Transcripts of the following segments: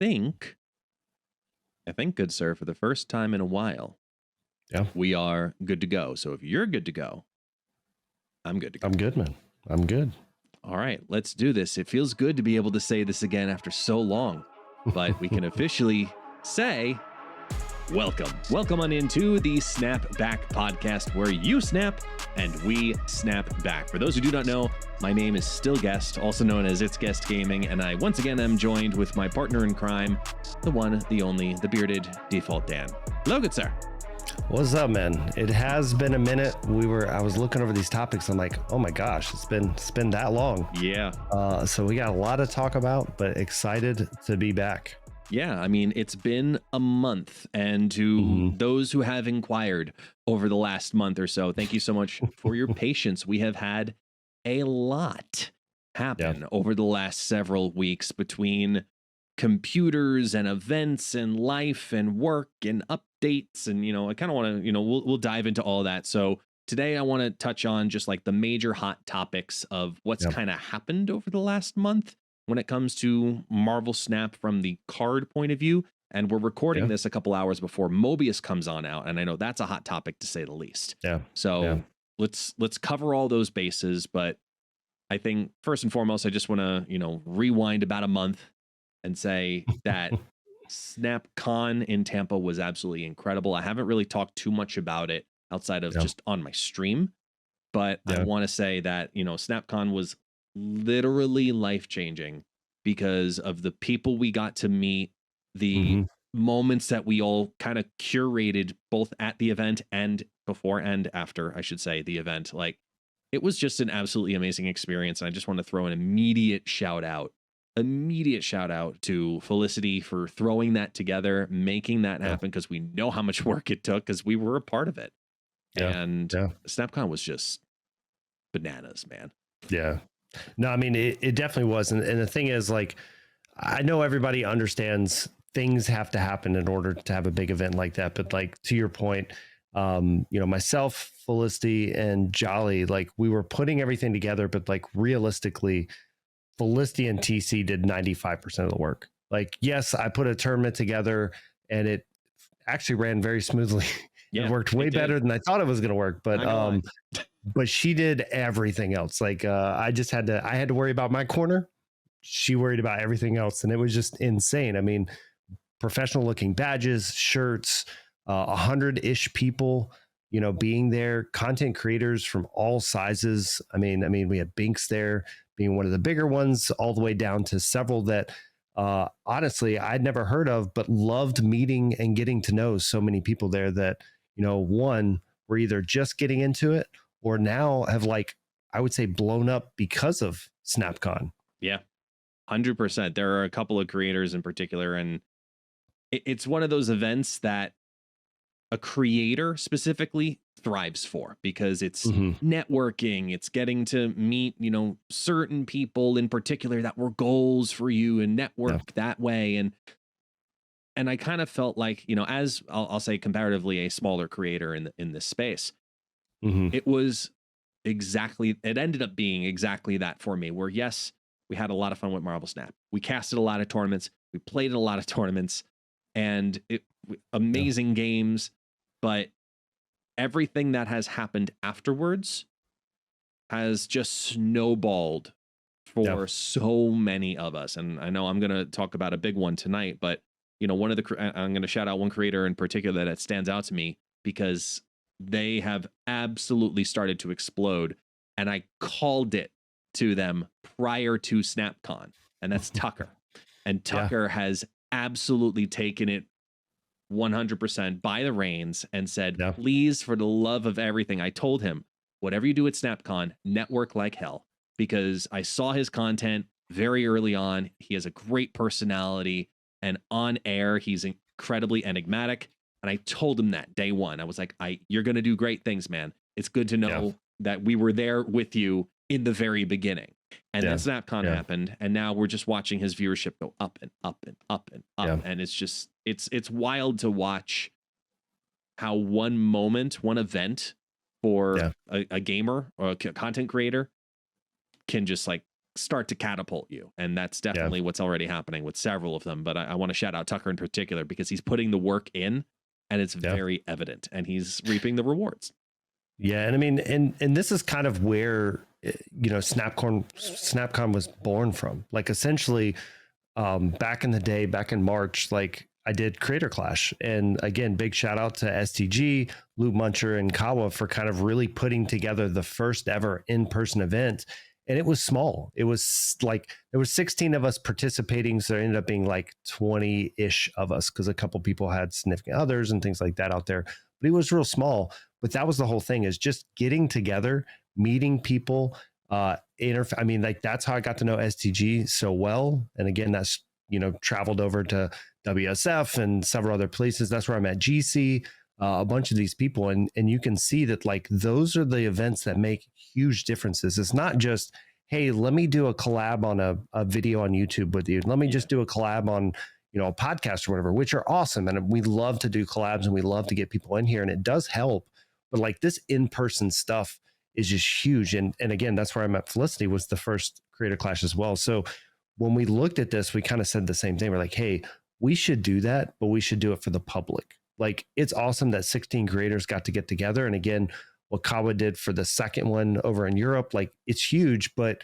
think, good sir, for the first time in a while, we are good to go. So if you're good to go, I'm good to go. I'm good, man. I'm good. All right, let's do this. It feels good to be able to say this again after so long, but we can officially say welcome. Welcome on into the Snap Back podcast, where you snap and we snap back. For those who do not know, my name is Still Guest, also known as ItsGuestGaming, and I once again am joined with my partner in crime, the one, the only, the bearded Default Dan. Hello, good sir. What's up, man? It has been a minute. I was looking over these topics. I'm like, oh my gosh, it's been that long. Yeah. So we got a lot to talk about, but excited to be back. Yeah, I mean, it's been a month, and to those who have inquired over the last month or so, thank you so much for your patience. We have had a lot happen over the last several weeks between computers and events and life and work and updates, and I kind of want to, we'll dive into all that. So today I want to touch on just like the major hot topics of what's kind of happened over the last month when it comes to Marvel Snap from the card point of view. And we're recording this a couple hours before Mobius comes on out, and I know that's a hot topic to say the least. So let's cover all those bases. But I think first and foremost, I just want to rewind about a month and say that SnapCon in Tampa was absolutely incredible. I haven't really talked too much about it outside of just on my stream, but I want to say that SnapCon was literally life-changing because of the people we got to meet, the moments that we all kind of curated both at the event and before and after, I should say, the event. Like, it was just an absolutely amazing experience. And I just want to throw an immediate shout out to Felicity for throwing that together, making that happen, because we know how much work it took because we were a part of it. And SnapCon was just bananas, man. Yeah. No, I mean, it definitely was. And the thing is, like, I know everybody understands things have to happen in order to have a big event like that. But like, to your point, myself, Felicity, and Jolly, like, we were putting everything together, but like, realistically, Felicity and TC did 95% of the work. Like, yes, I put a tournament together and it actually ran very smoothly. It worked way better than I thought it was going to work. But she did everything else. Like, I had to worry about my corner. She worried about everything else. And it was just insane. I mean, professional looking badges, shirts, 100-ish people, being there, content creators from all sizes. I mean, we had Binks there being one of the bigger ones, all the way down to several that, honestly, I'd never heard of, but loved meeting and getting to know so many people there that, one, were either just getting into it or now have, like, I would say, blown up because of SnapCon. Yeah, 100%. There are a couple of creators in particular, and it's one of those events that a creator specifically thrives for, because it's networking, it's getting to meet, certain people in particular that were goals for you and network that way. And I kind of felt like, as I'll say comparatively a smaller creator in this space, it ended up being exactly that for me, where yes, we had a lot of fun with Marvel Snap. We casted a lot of tournaments. We played in a lot of tournaments, and amazing games, but everything that has happened afterwards has just snowballed for so many of us. And I know I'm going to talk about a big one tonight, but I'm going to shout out one creator in particular that stands out to me, because they have absolutely started to explode. And I called it to them prior to SnapCon, and that's Tucker. And Tucker has absolutely taken it 100% by the reins and said, please, for the love of everything, I told him, whatever you do at SnapCon, network like hell, because I saw his content very early on. He has a great personality, and on air, he's incredibly enigmatic. And I told him that day one. I was like, you're going to do great things, man. It's good to know that we were there with you in the very beginning. And then SnapCon happened, and now we're just watching his viewership go up and up and up and up. And it's just, it's wild to watch how one moment, one event for a gamer or a content creator can just like start to catapult you. And that's definitely what's already happening with several of them. But I want to shout out Tucker in particular because he's putting the work in and it's very evident and he's reaping the rewards. Yeah. And I mean, and this is kind of where, SnapCon was born from. Like essentially back in the day, back in March, like I did Creator Clash. And again, big shout out to STG, Lou Muncher, and Kawa for kind of really putting together the first ever in-person event. And it was small. It was like there were 16 of us participating. So there ended up being like 20-ish of us because a couple people had significant others and things like that out there. But it was real small. But that was the whole thing, is just getting together, meeting people. I mean, like that's how I got to know STG so well. And again, that's, traveled over to WSF and several other places. That's where I met GC, a bunch of these people. And you can see that like those are the events that make huge differences. It's not just, hey, let me do a collab on a video on YouTube with you. Let me just do a collab on, a podcast or whatever, which are awesome. And we love to do collabs and we love to get people in here, and it does help. But like this in-person stuff is just huge. And again, that's where I met Felicity, was the first Creator Clash as well. So when we looked at this, we kind of said the same thing. We're like, hey, we should do that, but we should do it for the public. Like it's awesome that 16 creators got to get together. And again, what Kawa did for the second one over in Europe, like it's huge, but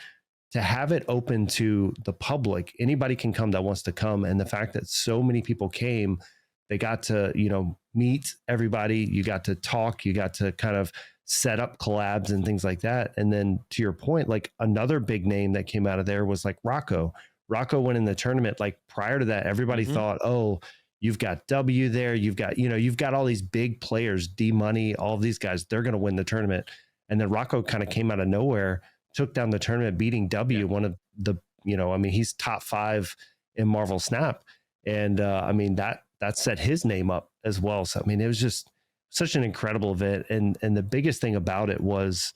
to have it open to the public, anybody can come that wants to come. And the fact that so many people came, they got to, meet everybody. You got to talk, you got to kind of set up collabs and things like that. And then to your point, like another big name that came out of there was like Rocco. Rocco went in the tournament. Like prior to that, everybody thought, oh, you've got W there. You've got all these big players, D Money, all of these guys, they're going to win the tournament. And then Rocco kind of came out of nowhere, took down the tournament, beating W, one of the, he's top 5 in Marvel Snap. And that set his name up as well. So, it was just such an incredible event. And the biggest thing about it was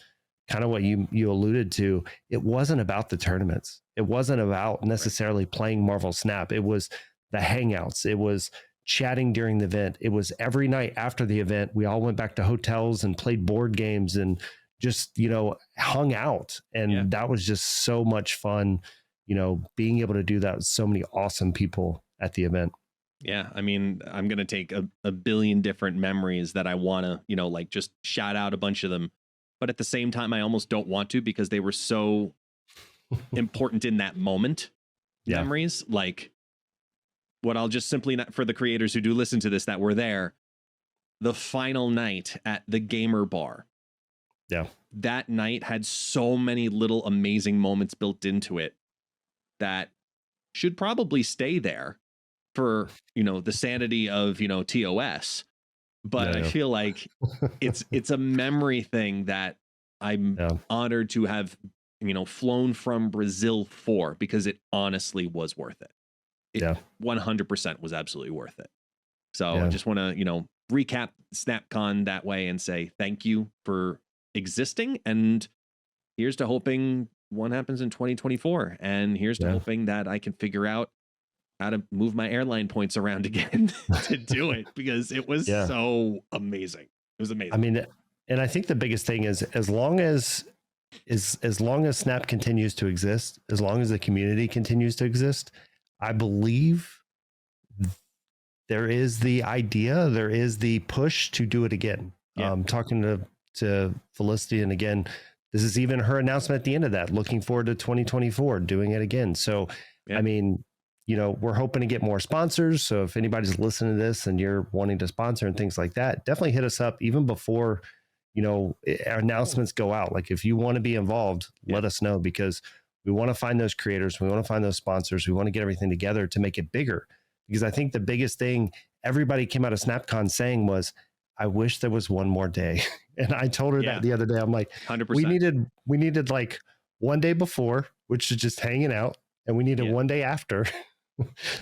kind of what you alluded to. It wasn't about the tournaments. It wasn't about necessarily playing Marvel Snap. It was the hangouts. It was chatting during the event. It was every night after the event, we all went back to hotels and played board games and just, hung out. And that was just so much fun, being able to do that with so many awesome people at the event. Yeah. I'm going to take a billion different memories that I want to, like just shout out a bunch of them. But at the same time, I almost don't want to because they were so important in that moment. Memories, like what I'll just simply, not for the creators who do listen to this that were there, the final night at the gamer bar. Yeah. That night had so many little amazing moments built into it that should probably stay there for, the sanity of, TOS. But I feel like it's a memory thing that I'm honored to have, flown from Brazil for, because it honestly was worth it. It 100% was absolutely worth it. So I just want to, recap SnapCon that way and say thank you for existing. And here's to hoping one happens in 2024. And here's to hoping that I can figure out how to move my airline points around again to do it, because it was so amazing. It was amazing. And I think the biggest thing is as long as Snap continues to exist, as long as the community continues to exist, I believe there is the idea, there is the push to do it again. Talking to Felicity, and again, this is even her announcement at the end of that, looking forward to 2024, doing it again. So, we're hoping to get more sponsors. So if anybody's listening to this and you're wanting to sponsor and things like that, definitely hit us up even before, our announcements go out. Like if you want to be involved, let us know, because we want to find those creators. We want to find those sponsors. We want to get everything together to make it bigger, because I think the biggest thing everybody came out of SnapCon saying was, I wish there was one more day. And I told her that the other day. I'm like, 100%. we needed like one day before, which is just hanging out, and we needed one day after.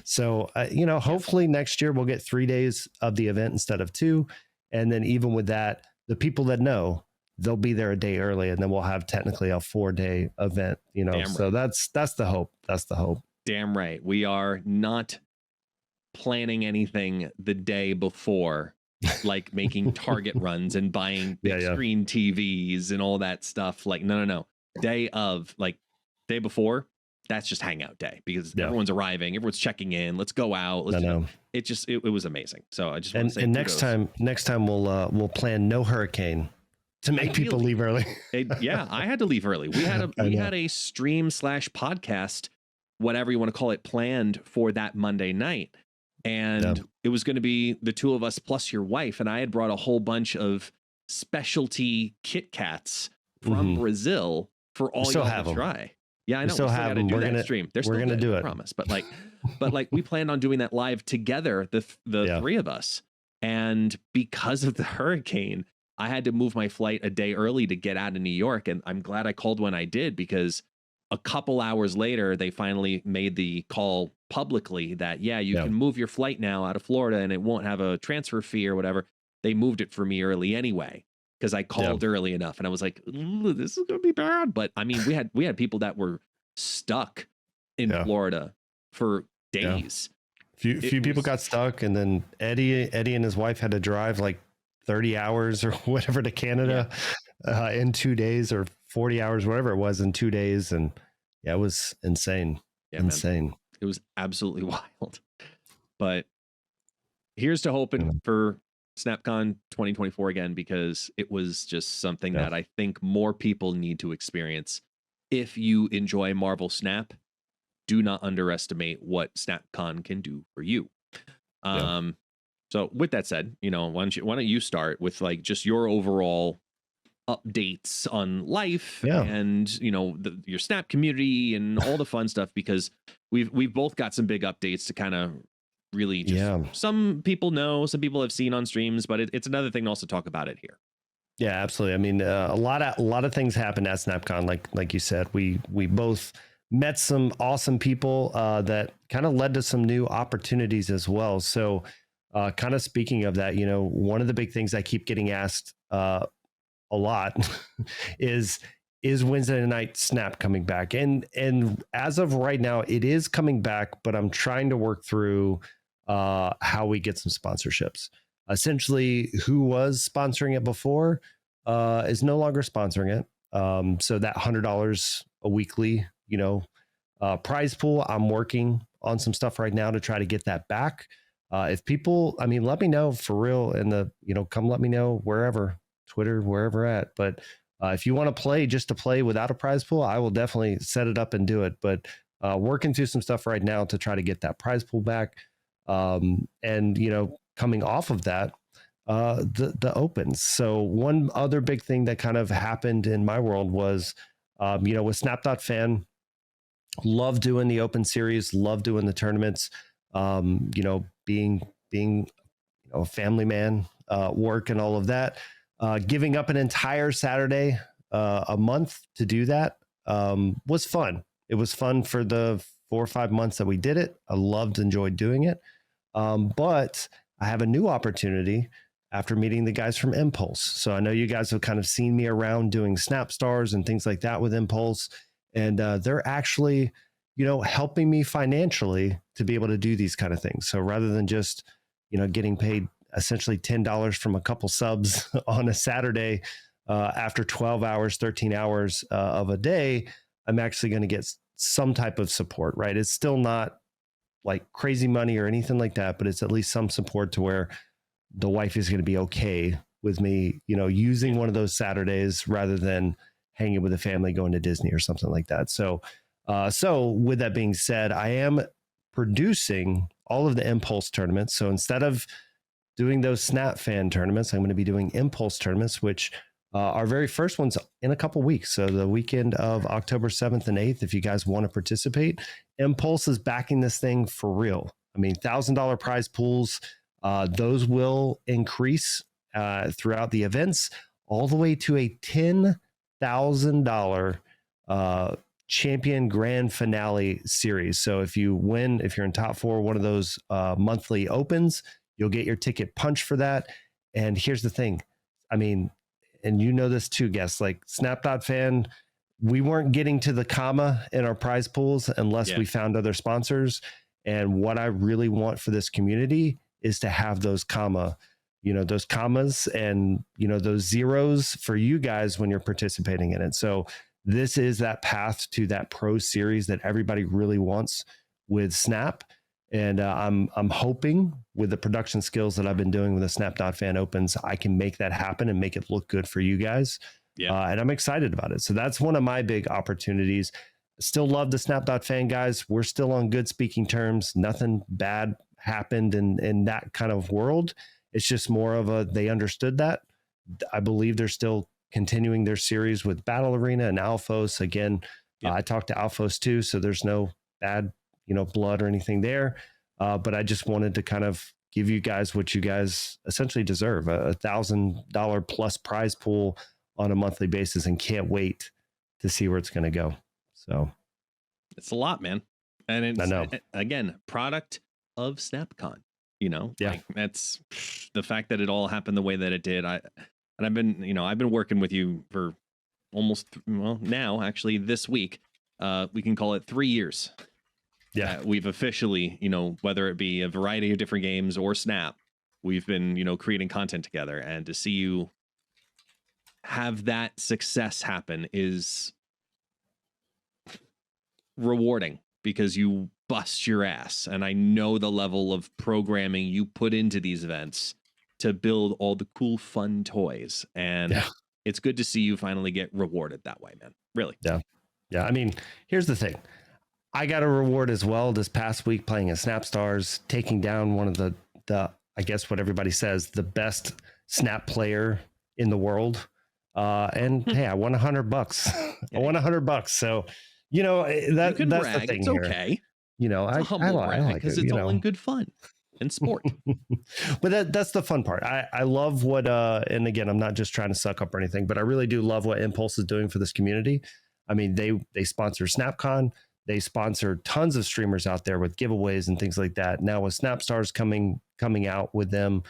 So, hopefully next year we'll get 3 days of the event instead of 2. And then even with that, the people that know, they'll be there a day early, and then we'll have technically a 4-day event, so that's the hope. That's the hope. Damn right. We are not planning anything the day before, like making Target runs and buying big screen TVs and all that stuff. Like, no. Day of, like, Day before, that's just hangout day because everyone's arriving, everyone's checking in. Let's go out. It was amazing. So I just want to say, and next time we'll plan no hurricane to make people leave early. I had to leave early. We had a stream / podcast, whatever you want to call it, planned for that Monday night. And it was going to be the two of us plus your wife. And I had brought a whole bunch of specialty Kit Kats from Brazil for all y'all to try. Yeah, I know. We still got to do that stream. We're going to do it. I promise. But we planned on doing that live together, the three of us. And because of the hurricane, I had to move my flight a day early to get out of New York. And I'm glad I called when I did, because a couple hours later, they finally made the call publicly that, you can move your flight now out of Florida and it won't have a transfer fee or whatever. They moved it for me early anyway, because I called early enough, and I was like, this is going to be bad. But I mean, we had people that were stuck in Florida for days. Few people got stuck, and then Eddie and his wife had to drive like 30 hours or whatever to Canada in 2 days, or 40 hours, whatever it was, in 2 days. And it was insane. Man. It was absolutely wild. But here's to hoping for SnapCon 2024 again, because it was just something that I think more people need to experience. If you enjoy Marvel Snap, do not underestimate what SnapCon can do for you. So with that said, why don't you start with like just your overall updates on life and your Snap community and all the fun stuff, because we've both got some big updates to kind of really just some people know, some people have seen on streams, but it's another thing to also talk about it here. Yeah, absolutely. I mean, a lot of things happened at SnapCon. Like you said, we both met some awesome people that kind of led to some new opportunities as well. So kind of speaking of that, one of the big things I keep getting asked a lot is Wednesday night Snap coming back? And as of right now, it is coming back, but I'm trying to work through how we get some sponsorships. Essentially, who was sponsoring it before is no longer sponsoring it. So that $100 a weekly, prize pool, I'm working on some stuff right now to try to get that back. If people, let me know for real, and come let me know wherever, Twitter, wherever at. But if you want to play just to play without a prize pool, I will definitely set it up and do it. But working through some stuff right now to try to get that prize pool back. And coming off of that, the opens. So one other big thing that kind of happened in my world was, with Snap.fan, love doing the open series, love doing the tournaments, being a family man, work and all of that, giving up an entire Saturday, a month to do that, was fun. It was fun for the 4 or 5 months that we did it. I enjoyed doing it. But I have a new opportunity after meeting the guys from Impulse. So I know you guys have kind of seen me around doing Snap Stars and things like that with Impulse. And they're actually, helping me financially to be able to do these kind of things. So rather than just, getting paid essentially $10 from a couple subs on a Saturday after 12 hours, 13 hours of a day, I'm actually going to get some type of support, right? It's still not like crazy money or anything like that, but it's at least some support to where the wife is going to be okay with me, using one of those Saturdays rather than hanging with the family, going to Disney or something like that. So with that being said, I am producing all of the Impulse tournaments. So instead of doing those Snap fan tournaments, I'm going to be doing Impulse tournaments, which our very first one's in a couple weeks. So the weekend of October 7th and 8th, if you guys want to participate, Impulse is backing this thing for real. $1,000 prize pools, those will increase throughout the events, all the way to a $10,000 champion grand finale series. So if you win, if you're in top 4, one of those monthly opens, you'll get your ticket punched for that. And here's the thing. And this too, guests, like Snap.fan, we weren't getting to the comma in our prize pools unless we found other sponsors. And what I really want for this community is to have those commas and, those zeros for you guys when you're participating in it. So this is that path to that pro series that everybody really wants with Snap. And I'm hoping with the production skills that I've been doing with the Snap.fan Opens, I can make that happen and make it look good for you guys. Yeah. And I'm excited about it. So that's one of my big opportunities. Still love the Snap.fan guys. We're still on good speaking terms. Nothing bad happened in that kind of world. It's just more of they understood that. I believe they're still continuing their series with Battle Arena and Alphos. Again, I talked to Alphos too, so there's no bad blood or anything there. But I just wanted to kind of give you guys what you guys essentially deserve, a $1,000 plus prize pool on a monthly basis, and can't wait to see where it's going to go. So it's a lot, man. And it's, I know. Again, product of SnapCon, like that's the fact that it all happened the way that it did. I've been working with you for almost, now actually this week, we can call it 3 years. Yeah. We've officially, whether it be a variety of different games or Snap, we've been, creating content together, and to see you have that success happen is rewarding, because you bust your ass. And I know the level of programming you put into these events to build all the cool, fun toys. And it's good to see you finally get rewarded that way, man. Really. Yeah. Yeah. I mean, here's the thing. I got a reward as well this past week playing at Snap Stars, taking down one of the I guess what everybody says, the best Snap player in the world. And hey, I won $100. I won $100. So, that's brag. the thing. It's here. okay. I like because it's all in good fun and sport. But that's the fun part. I love what and again, I'm not just trying to suck up or anything, but I really do love what Impulse is doing for this community. I mean, they sponsor SnapCon. They sponsor tons of streamers out there with giveaways and things like that. Now with Snap Stars coming out with them,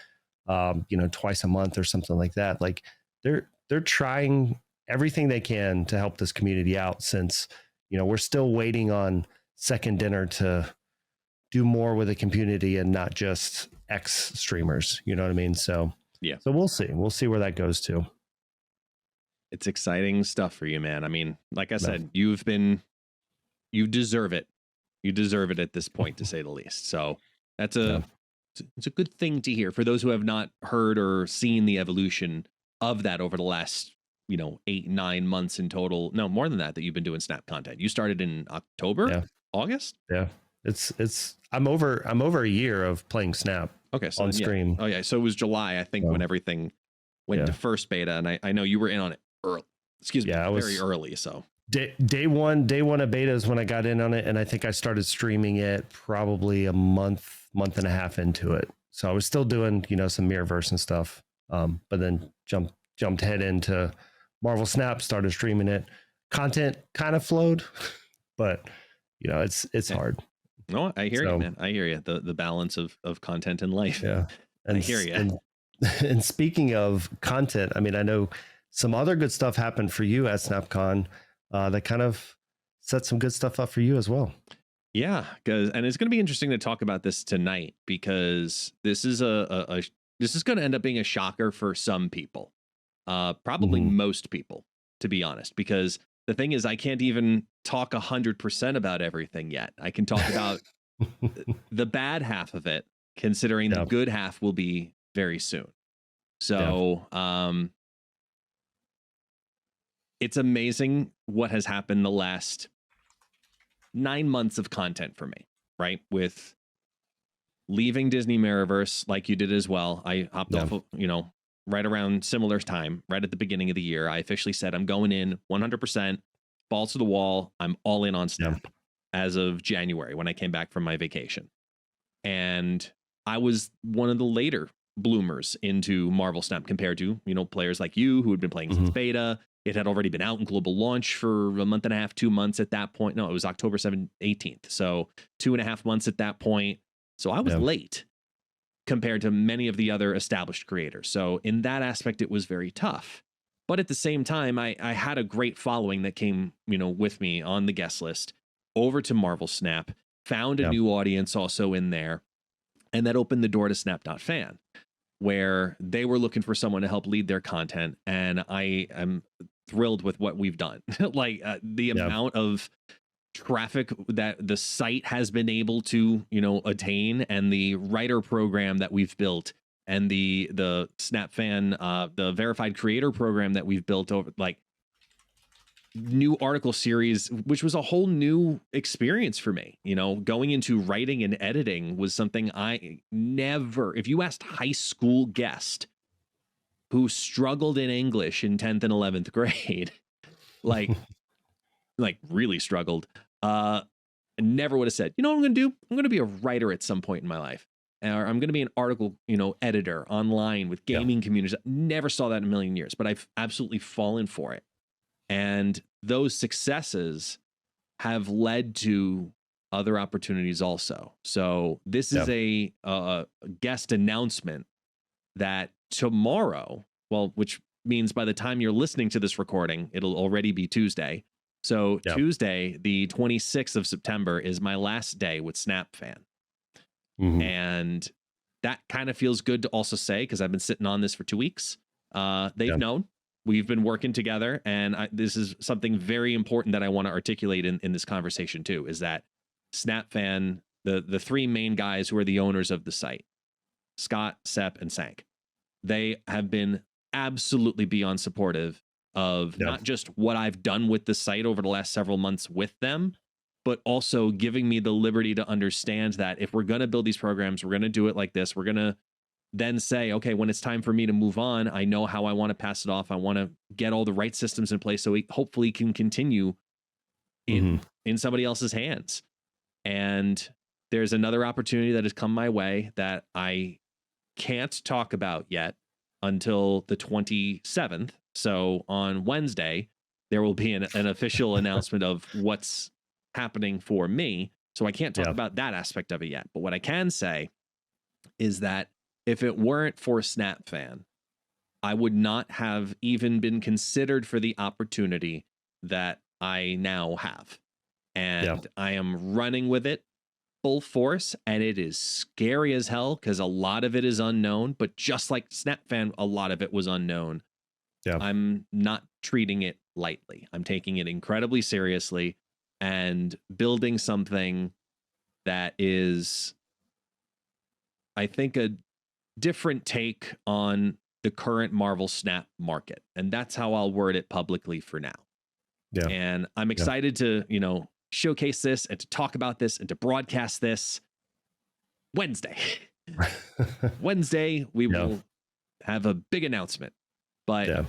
twice a month or something like that. Like they're trying everything they can to help this community out, since, we're still waiting on Second Dinner to do more with the community and not just X streamers. You know what I mean? So yeah. So we'll see. We'll see where that goes to. It's exciting stuff for you, man. I mean, like I said, you deserve it. You deserve it at this point, to say the least. So that's it's a good thing to hear for those who have not heard or seen the evolution of that over the last, 8-9 months in total. No, more than that you've been doing Snap content. You started in October, August. Yeah. I'm over a year of playing Snap. Okay. So on stream. Oh yeah. So it was July, I think, when everything went to first beta, and I know you were in on it early. Very early. So day one of beta is when I got in on it, and I think I started streaming it probably a month and a half into it. So I was still doing, some Mirrorverse and stuff. But then jumped head into Marvel Snap, started streaming it. Content kind of flowed, but it's hard. No, I hear you, man. I hear you. The balance of content in life. Yeah. And I hear you. And speaking of content, I mean, I know some other good stuff happened for you at SnapCon that kind of set some good stuff up for you as well. Yeah, and it's going to be interesting to talk about this tonight, because this is this is going to end up being a shocker for some people, probably most people, to be honest. Because the thing is, I can't even talk 100% about everything yet. I can talk about the bad half of it, considering the good half will be very soon. So, it's amazing what has happened the last 9 months of content for me, right? With leaving Disney Mirrorverse, like you did as well. I hopped off, right around similar time, right at the beginning of the year. I officially said, I'm going in 100%, balls to the wall. I'm all in on Snap as of January, when I came back from my vacation. And I was one of the later bloomers into Marvel Snap compared to, players like you who had been playing since beta. It had already been out in global launch for a month and a half, 2 months at that point. No, it was October 18th. So 2.5 months at that point. So I was late compared to many of the other established creators. So in that aspect, it was very tough. But at the same time, I had a great following that came, with me on the guest list over to Marvel Snap, found a new audience also in there, and that opened the door to Snap.fan. where they were looking for someone to help lead their content, and I am thrilled with what we've done. Like the amount of traffic that the site has been able to, attain, and the writer program that we've built, and the SnapFan, the verified creator program that we've built over, like, new article series, which was a whole new experience for me. Going into writing and editing was something I never, if you asked high school guest who struggled in English in 10th and 11th grade, like really struggled, I never would have said, what I'm going to do? I'm going to be a writer at some point in my life, or I'm going to be an article, editor online with gaming communities. Never saw that in a million years, but I've absolutely fallen for it. And those successes have led to other opportunities also. So this is a guest announcement that tomorrow, which means by the time you're listening to this recording, it'll already be Tuesday. So Tuesday, the 26th of September, is my last day with SnapFan. And that kind of feels good to also say, because I've been sitting on this for 2 weeks. They've known. We've been working together, and this is something very important that I want to articulate in this conversation too, is that SnapFan, the three main guys who are the owners of the site, Scott, Sepp, and Sank, they have been absolutely beyond supportive of not just what I've done with the site over the last several months with them, but also giving me the liberty to understand that if we're going to build these programs, we're going to do it like this. We're going to then say, okay, when it's time for me to move on, I know how I want to pass it off. I want to get all the right systems in place so we hopefully can continue in somebody else's hands. And there's another opportunity that has come my way that I can't talk about yet until the 27th. So on Wednesday, there will be an official announcement of what's happening for me. So I can't talk about that aspect of it yet. But what I can say is that if it weren't for SnapFan, I would not have even been considered for the opportunity that I now have. And I am running with it full force, and it is scary as hell because a lot of it is unknown. But just like SnapFan, a lot of it was unknown. I'm not treating it lightly. I'm taking it incredibly seriously and building something that is, I think, a different take on the current Marvel Snap market. And that's how I'll word it publicly for now. And I'm excited to, showcase this and to talk about this and to broadcast this Wednesday. Wednesday, we will have a big announcement. But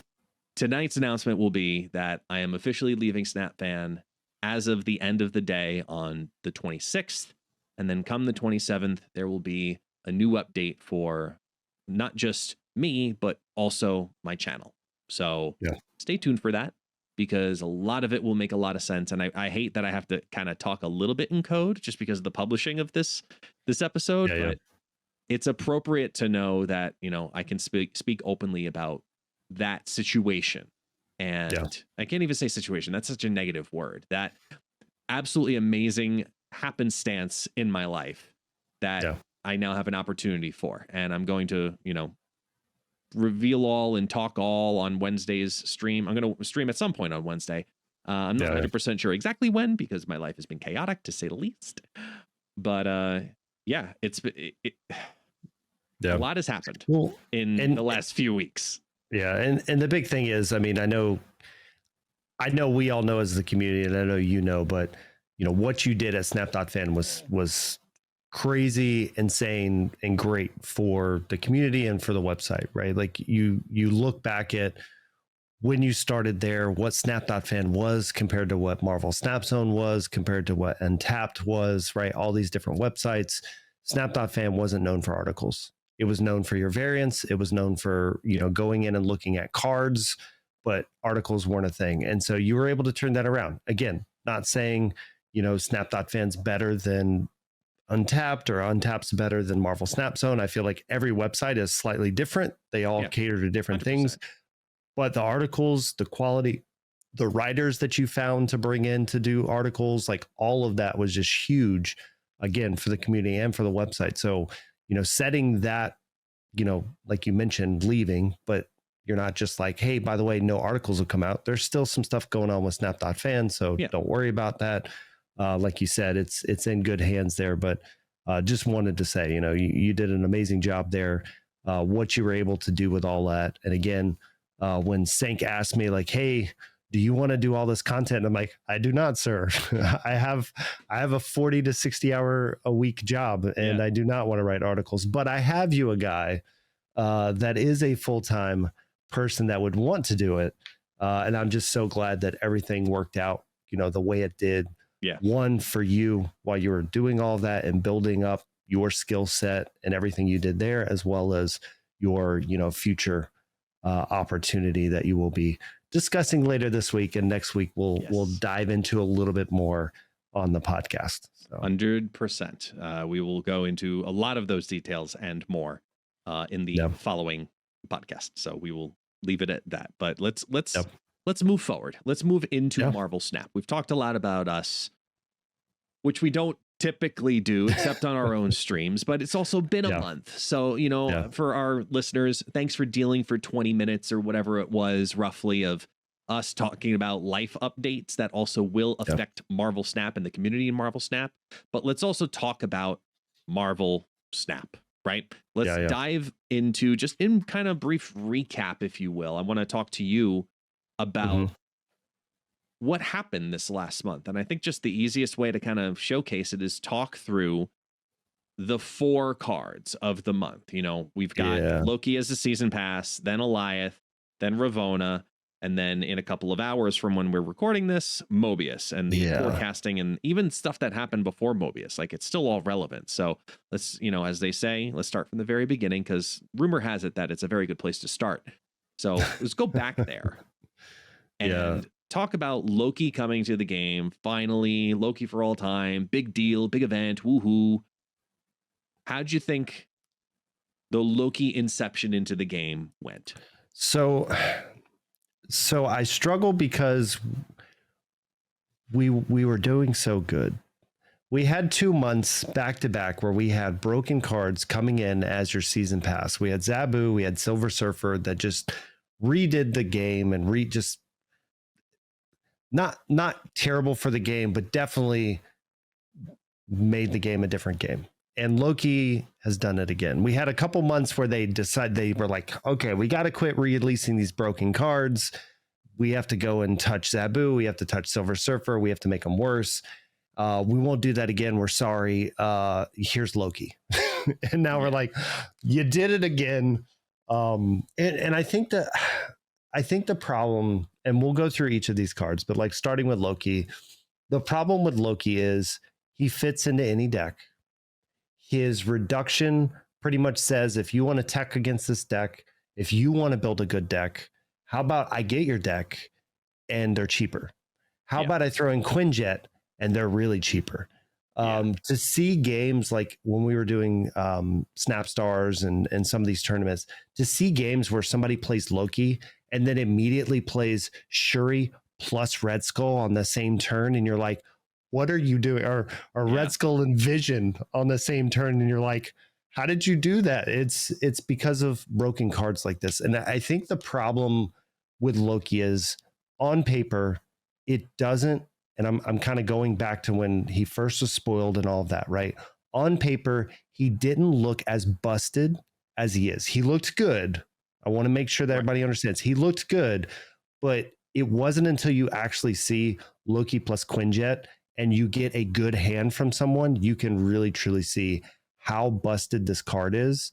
tonight's announcement will be that I am officially leaving SnapFan as of the end of the day on the 26th. And then come the 27th, there will be a new update for not just me, but also my channel. So stay tuned for that, because a lot of it will make a lot of sense. And I hate that I have to kind of talk a little bit in code just because of the publishing of this episode. But it's appropriate to know that, I can speak openly about that situation. And I can't even say situation. That's such a negative word. That absolutely amazing happenstance in my life that I now have an opportunity for. And I'm going to, reveal all and talk all on Wednesday's stream. I'm going to stream at some point on Wednesday. I'm not 100% sure exactly when, because my life has been chaotic to say the least. But a lot has happened in the last few weeks. And the big thing is, I mean, I know we all know as the community, and I know, but what you did at Snap.fan was crazy, insane, and great for the community and for the website, right? Like you look back at when you started there, what Snap.fan was compared to what Marvel Snap Zone was, compared to what Untapped was, right? All these different websites. Snap.fan wasn't known for articles. It was known for your variants. It was known for, going in and looking at cards, but articles weren't a thing. And so you were able to turn that around. Again, not saying, Snap.fan's better than Untapped or Untapped's better than Marvel Snap Zone. I feel like every website is slightly different. They all cater to different 100%. Things, but the articles, the quality, the writers that you found to bring in to do articles, like all of that was just huge, again, for the community and for the website. So, setting that like you mentioned, leaving, but you're not just like, hey, by the way, no articles will come out. There's still some stuff going on with Snap.fan, so don't worry about that. Like you said, it's in good hands there. But just wanted to say, you did an amazing job there. What you were able to do with all that, and again, when Sank asked me like, hey, do you want to do all this content? I'm like, I do not, sir. I have a 40 to 60 hour a week job, and I do not want to write articles, but I have you a guy that is a full-time person that would want to do it. And I'm just so glad that everything worked out, the way it did. Yeah. One, for you while you were doing all of that and building up your skill set and everything you did there, as well as your, future opportunity that you will be discussing later this week, and next week we'll dive into a little bit more on the podcast. 100%. We will go into a lot of those details and more in the following podcast. So we will leave it at that. But let's move forward. Let's move into Marvel Snap. We've talked a lot about us, which we don't typically do except on our own streams, but it's also been a month. So, for our listeners, thanks for dealing for 20 minutes or whatever it was roughly of us talking about life updates that also will affect Marvel Snap and the community in Marvel Snap. But let's also talk about Marvel Snap, right? Let's dive into, just in kind of brief recap, if you will. I want to talk to you about what happened this last month. And I think just the easiest way to kind of showcase it is talk through the 4 cards of the month. We've got Loki as a season pass, then Alioth, then Ravonna, and then in a couple of hours from when we're recording this, Mobius, and the forecasting and even stuff that happened before Mobius. Like, it's still all relevant. So let's, as they say, let's start from the very beginning, because rumor has it that it's a very good place to start. So let's go back there and talk about Loki coming to the game. Finally, Loki for all time. Big deal, big event. Woohoo. How'd you think the Loki inception into the game went? So I struggle because we were doing so good. We had 2 months back to back where we had broken cards coming in as your season pass. We had Zabu, we had Silver Surfer that just redid the game and just not terrible for the game, but definitely made the game a different game. And Loki has done it again. We had a couple months where they were like, okay, we got to quit releasing these broken cards. We have to go and touch Zabu. We have to touch Silver Surfer. We have to make them worse. We won't do that again. We're sorry. Here's Loki. And now we're like, you did it again. And I think the problem, and we'll go through each of these cards, but like starting with Loki, the problem with Loki is he fits into any deck. His reduction pretty much says, if you want to tech against this deck, if you want to build a good deck, how about I get your deck and they're cheaper? How about I throw in Quinjet and they're really cheaper? To see games like when we were doing Snap Stars and some of these tournaments, to see games where somebody plays Loki and then immediately plays Shuri plus Red Skull on the same turn, and you're like, what are you doing? Or Red Skull and Vision on the same turn, and you're like, how did you do that? It's because of broken cards like this. And I think the problem with Loki is, on paper, it doesn't, and I'm kind of going back to when he first was spoiled and all of that, right? On paper, he didn't look as busted as he is. He looked good. I want to make sure that everybody understands. He looked good, but it wasn't until you actually see Loki plus Quinjet and you get a good hand from someone, you can really truly see how busted this card is,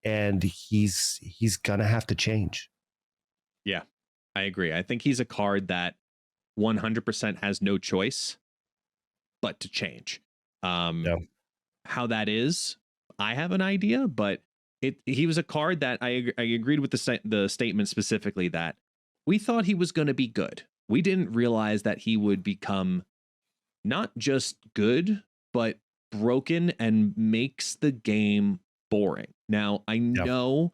and he's gonna have to change. Yeah, I agree. I think he's a card that 100% has no choice but to change. How that is, I have an idea, but he was a card that I agreed with the statement specifically that we thought he was going to be good. We didn't realize that he would become not just good, but broken and makes the game boring. Now, I know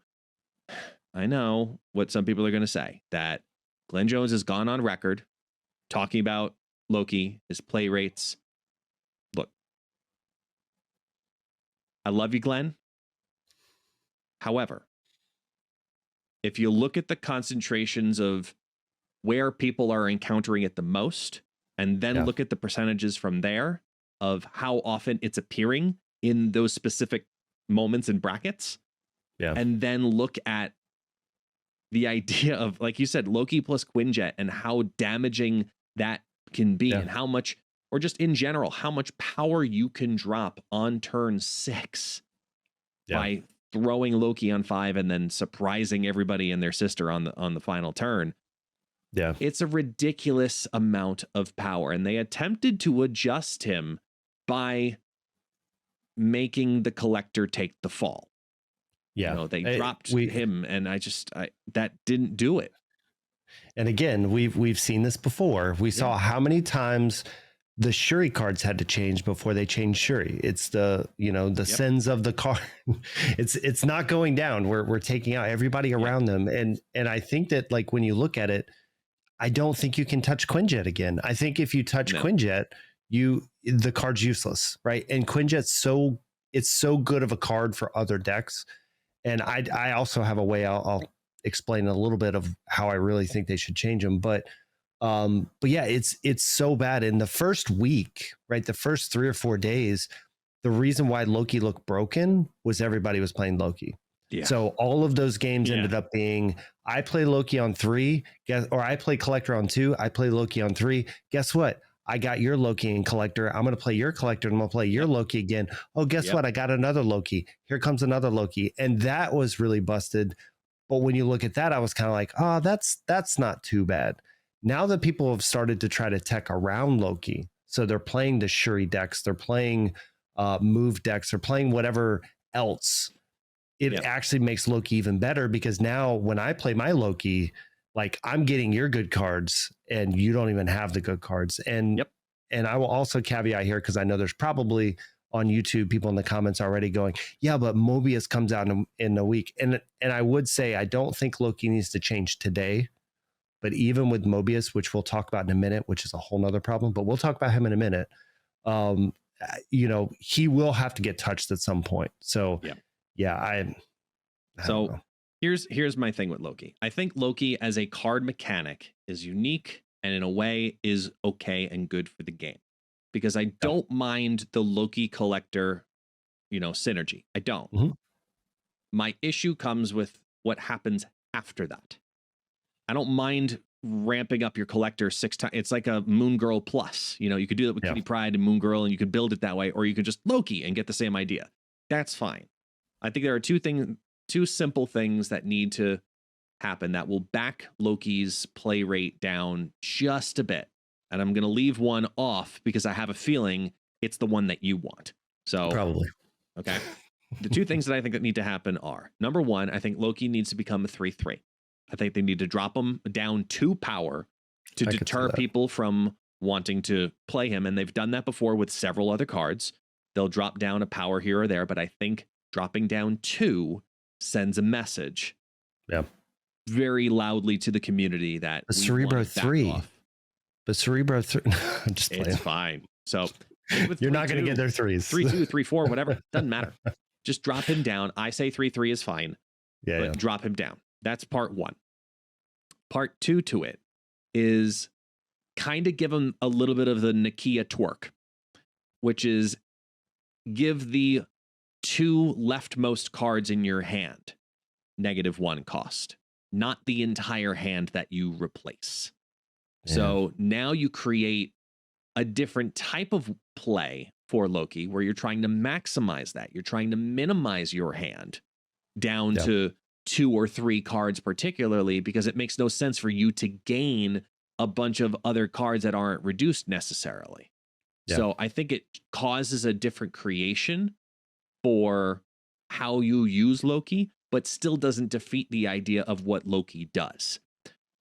what some people are going to say, that Glenn Jones has gone on record talking about Loki, his play rates. Look, I love you, Glenn, However, if you look at the concentrations of where people are encountering it the most, and then look at the percentages from there of how often it's appearing in those specific moments and brackets, and then look at the idea of, like you said, Loki plus Quinjet and how damaging that can be, and how much, or just in general, how much power you can drop on turn 6 by throwing Loki on 5 and then surprising everybody and their sister on the final turn. It's a ridiculous amount of power, and they attempted to adjust him by making the collector take the fall. You know, they dropped him, and that didn't do it. And again, we've seen this before. We saw how many times the Shuri cards had to change before they changed Shuri. It's the sins of the card. It's not going down. We're taking out everybody around them. And I think that, like, when you look at it, I don't think you can touch Quinjet again. I think if you touch Quinjet, the card's useless, right? And Quinjet's so good of a card for other decks. And I also have a way I'll explain a little bit of how I really think they should change them. But yeah, it's so bad. In the first week, right, the first 3 or 4 days, the reason why Loki looked broken was everybody was playing Loki. So all of those games ended up being, I play Loki on 3, or I play Collector on 2, I play Loki on 3. Guess what? I got your Loki and Collector. I'm going to play your Collector, and I'm going to play your Loki again. Oh, guess what? I got another Loki. Here comes another Loki. And that was really busted. But when you look at that, I was kind of like, oh, that's not too bad. Now that people have started to try to tech around Loki, so they're playing the Shuri decks, they're playing move decks, they're playing whatever else, it actually makes Loki even better, because now when I play my Loki, like, I'm getting your good cards and you don't even have the good cards. And and I will also caveat here, because I know there's probably on YouTube people in the comments already going, yeah, but Mobius comes out in a week. And I would say, I don't think Loki needs to change today. But even with Mobius, which we'll talk about in a minute, which is a whole nother problem, but we'll talk about him in a minute. He will have to get touched at some point. So I don't know. Here's my thing with Loki. I think Loki as a card mechanic is unique, and in a way is okay and good for the game, because I don't mind the Loki collector, synergy. I don't. My issue comes with what happens after that. I don't mind ramping up your collector 6 times. It's like a Moon Girl plus. You could do that with Kitty Pryde and Moon Girl, and you could build it that way, or you could just Loki and get the same idea. That's fine. I think there are two simple things that need to happen that will back Loki's play rate down just a bit. And I'm going to leave one off because I have a feeling it's the one that you want. So probably. Okay. The 2 things that I think that need to happen are, number 1, I think Loki needs to become a 3/3. I think they need to drop him down 2 power to deter people from wanting to play him. And they've done that before with several other cards. They'll drop down a power here or there, but I think dropping down 2 sends a message very loudly to the community that the Cerebro 3. The Cerebro 3. I'm just playing. It's fine. So you're not going to get their 3s. 3/2, 3/4, whatever. Doesn't matter. Just drop him down. I say 3/3 is fine. But drop him down. That's part 1. Part 2 to it is kind of give him a little bit of the Nakia twerk, which is give the 2 leftmost cards in your hand -1 cost, not the entire hand that you replace. So now you create a different type of play for Loki, where you're trying to maximize that. You're trying to minimize your hand down to 2 or 3 cards particularly, because it makes no sense for you to gain a bunch of other cards that aren't reduced necessarily. So I think it causes a different creation for how you use Loki, but still doesn't defeat the idea of what Loki does.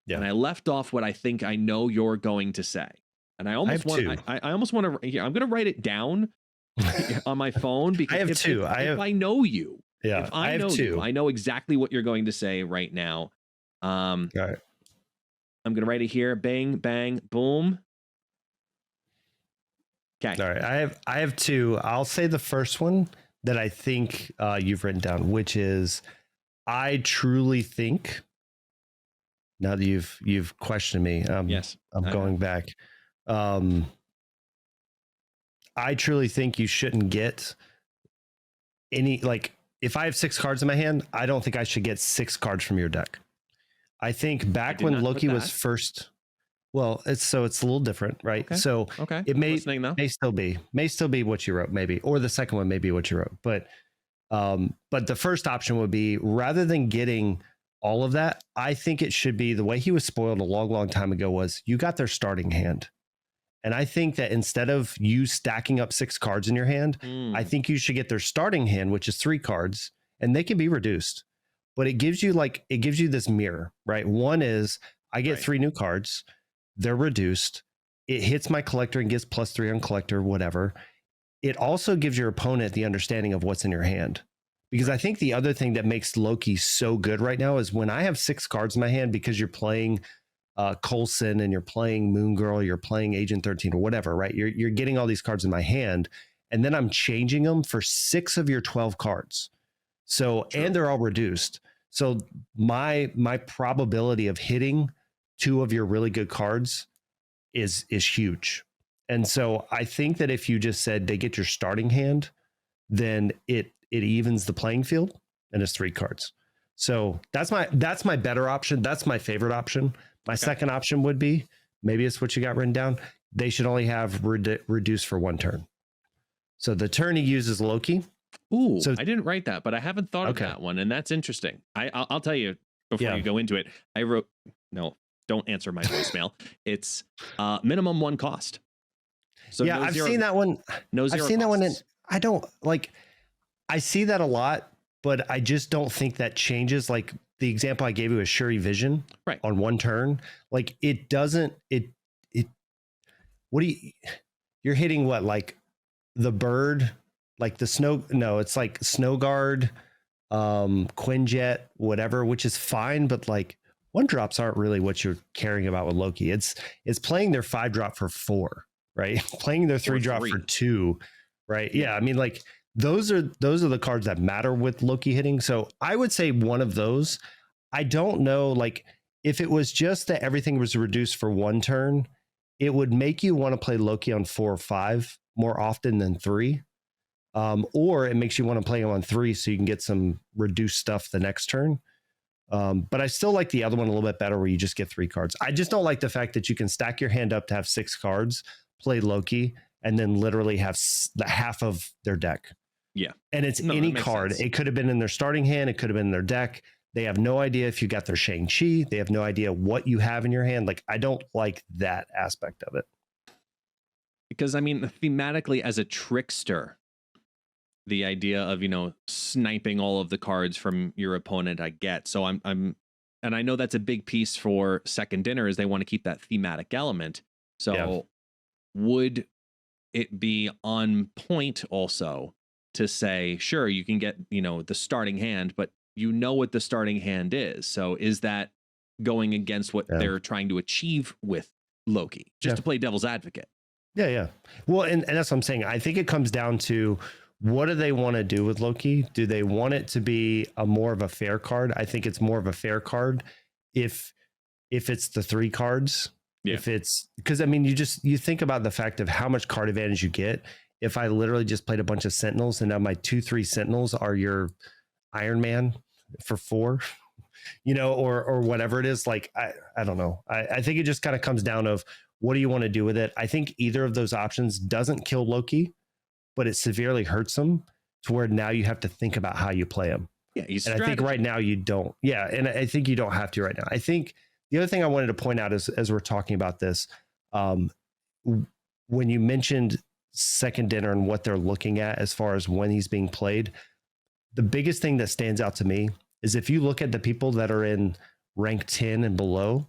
And I left off what I think I know you're going to say. And I almost want to, I'm going to write it down on my phone, because I have 2. If I know you, if I know 2. You, I know exactly what you're going to say right now. All right. I'm going to write it here. Bang, bang, boom. Okay. All right. I have 2. I'll say the first one that I think you've written down, which is, I truly think, now that you've questioned me, yes, I'm going back. I truly think you shouldn't get any, like, if I have 6 cards in my hand, I don't think I should get 6 cards from your deck. I think back when Loki was first, well, it's a little different, right? Okay. So okay, it may still be what you wrote, maybe, or the second one may be what you wrote, but the first option would be, rather than getting all of that, I think it should be the way he was spoiled a long time ago was you got their starting hand. And I think that instead of you stacking up 6 cards in your hand, I think you should get their starting hand, which is 3 cards, and they can be reduced. But it gives you this mirror, right? One is I get 3 new cards, they're reduced. It hits my collector and gives +3 on collector, whatever. It also gives your opponent the understanding of what's in your hand. Because I think the other thing that makes Loki so good right now is when I have 6 cards in my hand, because you're playing Coulson and you're playing Moon Girl, you're playing Agent 13 or whatever, right? You're getting all these cards in my hand, and then I'm changing them for 6 of your 12 cards. So, and they're all reduced. So my probability of hitting 2 of your really good cards is huge. And so I think that if you just said they get your starting hand, then it evens the playing field, and it's 3 cards. So that's my better option. That's my favorite option. My second option would be, maybe it's what you got written down, they should only have reduced for 1 turn. So the turn he uses Loki. Ooh, so I didn't write that, but I haven't thought of that one, and that's interesting. I'll tell you before you go into it. I wrote, no, don't answer my voicemail. It's minimum 1 cost. So yeah, I've seen that one. I've seen that one, and I don't like. I see that a lot, but I just don't think that changes. Like the example I gave you is Shuri Vision, right? On 1 turn, like it doesn't. What do you're hitting? What, like the bird, like the snow? No, it's like Snow Guard, Quinjet, whatever, which is fine, but like 1-drops aren't really what you're caring about with Loki. It's playing their 5-drop for 4, right? Playing their 3-drop for 2, right? Yeah, I mean, like those are the cards that matter with Loki hitting. So I would say one of those. I don't know, like if it was just that everything was reduced for 1 turn, it would make you want to play Loki on 4 or 5 more often than 3. Or it makes you want to play him on 3 so you can get some reduced stuff the next turn. But I still like the other one a little bit better, where you just get 3 cards. I just don't like the fact that you can stack your hand up to have 6 cards, play Loki, and then literally have the half of their deck. Yeah. And it's any card. Sense. It could have been in their starting hand. It could have been in their deck. They have no idea if you got their Shang-Chi. They have no idea what you have in your hand. Like, I don't like that aspect of it. Because, I mean, thematically, as a trickster, the idea of, sniping all of the cards from your opponent, I get. So I'm and I know that's a big piece for Second Dinner, is they want to keep that thematic element. So would it be on point also to say, sure, you can get, the starting hand, but what the starting hand is. So is that going against what they're trying to achieve with Loki, just to play devil's advocate? Yeah. Well, and that's what I'm saying. I think it comes down to, what do they want to do with Loki? Do they want it to be more of a fair card? I think it's more of a fair card if it's the 3 cards. Yeah. If it's, because I mean, you think about the fact of how much card advantage you get if I literally just played a bunch of Sentinels, and now my 2-3 Sentinels are your Iron Man for 4, or whatever it is. Like, I don't know. I think it just kind of comes down of, what do you want to do with it? I think either of those options doesn't kill Loki, but it severely hurts him to where now you have to think about how you play him. Yeah, and I think right now you don't. Yeah, and I think you don't have to right now. I think the other thing I wanted to point out is, as we're talking about this, when you mentioned Second Dinner and what they're looking at as far as when he's being played, the biggest thing that stands out to me is if you look at the people that are in rank 10 and below,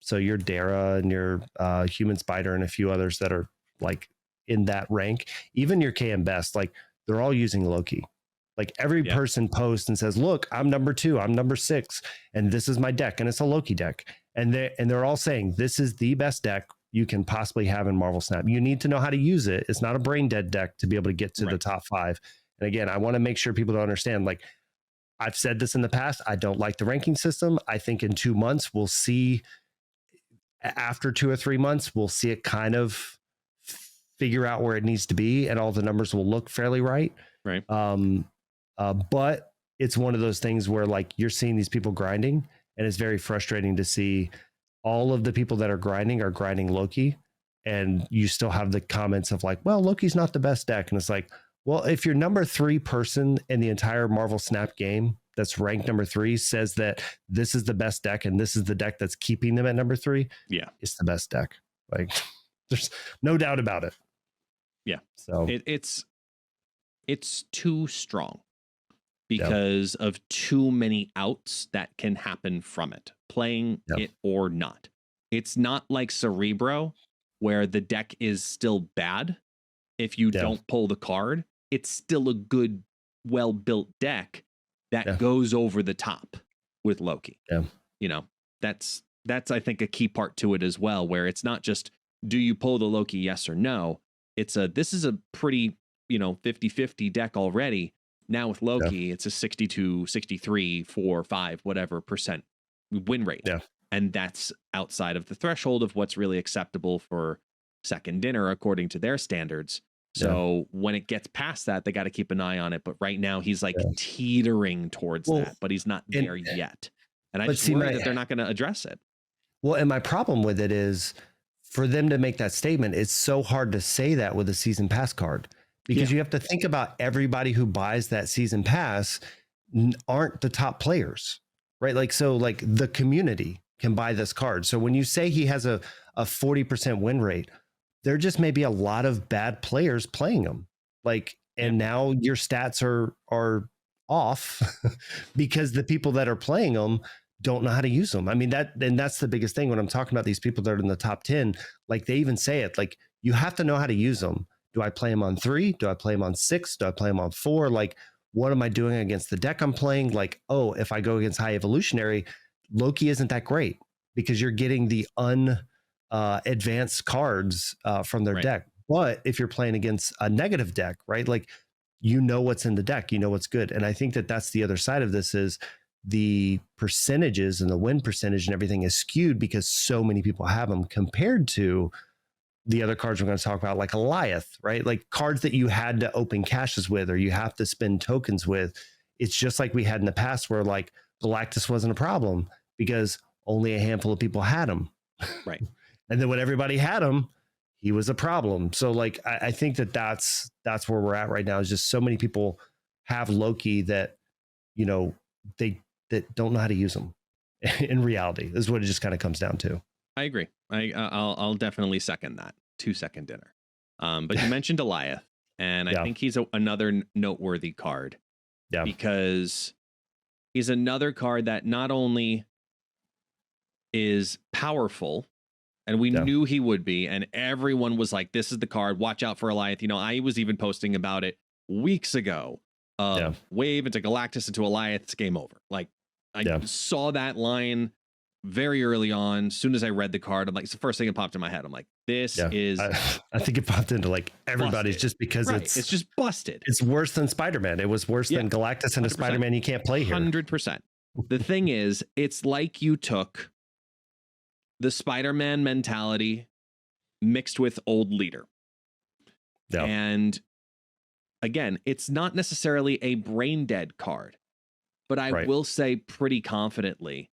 so your Dara and your Human Spider and a few others that are like in that rank, even your KM Best, like they're all using Loki. Like every person posts and says, look, I'm number 2, I'm number 6, and this is my deck, and it's a Loki deck. And they're all saying, this is the best deck you can possibly have in Marvel Snap. You need to know how to use it. It's not a brain dead deck to be able to get to the top 5. And again, I want to make sure people don't understand, like, I've said this in the past. I don't like the ranking system. I think in 2 months, we'll see, after 2 or 3 months, we'll see it kind of figure out where it needs to be, and all the numbers will look fairly right. Right. But it's one of those things where like you're seeing these people grinding, and it's very frustrating to see all of the people that are grinding Loki, and you still have the comments of like, well, Loki's not the best deck. And it's like, well, if your number 3 person in the entire Marvel Snap game that's ranked number 3 says that this is the best deck and this is the deck that's keeping them at number 3, yeah, it's the best deck. Like there's no doubt about it. Yeah. So it's too strong because of too many outs that can happen from it, playing it or not. It's not like Cerebro, where the deck is still bad. If you don't pull the card, it's still a good, well-built deck that goes over the top with Loki. Yeah. You know, that's I think a key part to it as well, where it's not just, do you pull the Loki, yes or no? It's this is a pretty, 50-50 deck already. Now with Loki, it's a 62, 63, 4, 5, whatever % win rate. Yeah. And that's outside of the threshold of what's really acceptable for second dinner, according to their standards. So when it gets past that, they got to keep an eye on it. But right now he's like teetering towards that, but he's not there yet. And I just worry that they're not going to address it. Well, and my problem with it is for them to make that statement, it's so hard to say that with a season pass card, because you have to think about everybody who buys that season pass aren't the top players, right? Like, so like the community can buy this card. So when you say he has a 40% win rate, there just may be a lot of bad players playing them. Like, and now your stats are off because the people that are playing them don't know how to use them. I mean, that's the biggest thing when I'm talking about these people that are in the top 10, like they even say it, like you have to know how to use them. Do I play them on 3? Do I play them on 6? Do I play them on 4? Like, what am I doing against the deck I'm playing? Like, oh, if I go against high evolutionary, Loki isn't that great because you're getting the advanced cards from their deck. But if you're playing against a negative deck, right? Like, you know what's in the deck, you know what's good. And I think that that's the other side of this is the percentages and the win percentage and everything is skewed because so many people have them compared to the other cards we're going to talk about, like Alioth, right? Like cards that you had to open caches with, or you have to spend tokens with. It's just like we had in the past where like Galactus wasn't a problem because only a handful of people had him. Right. And then when everybody had him, he was a problem. So like, I think that that's where we're at right now, is just so many people have Loki that, that don't know how to use them in reality is what it just kind of comes down to. I agree. I'll definitely second that. 2-second dinner. But you mentioned Alioth, and I think he's another noteworthy card. Yeah. Because he's another card that not only is powerful, and we knew he would be, and everyone was like, this is the card, watch out for Alioth. I was even posting about it weeks ago. Wave into Galactus into Alioth, it's game over. Like, I saw that line very early on. As soon as I read the card, I'm like, it's the first thing that popped in my head. I'm like, this is. I think it popped into like everybody's busted. Just because it's just busted. It's worse than Spider-Man. It was worse than Galactus and a Spider-Man you can't play here. 100%. The thing is, it's like you took the Spider-Man mentality mixed with old leader. Yeah. And again, it's not necessarily a brain dead card, but I will say pretty confidently,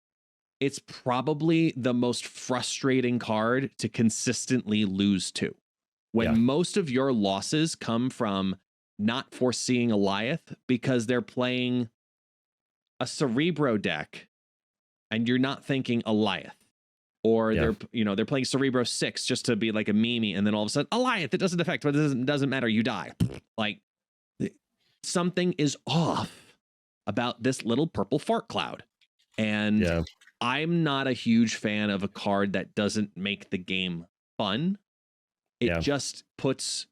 it's probably the most frustrating card to consistently lose to. When most of your losses come from not foreseeing Alioth because they're playing a Cerebro deck and you're not thinking Alioth. Or they're playing Cerebro 6 just to be like a meme, and then all of a sudden, Alioth, it doesn't affect, but it doesn't matter, you die. Like, something is off about this little purple fart cloud. And I'm not a huge fan of a card that doesn't make the game fun. It just puts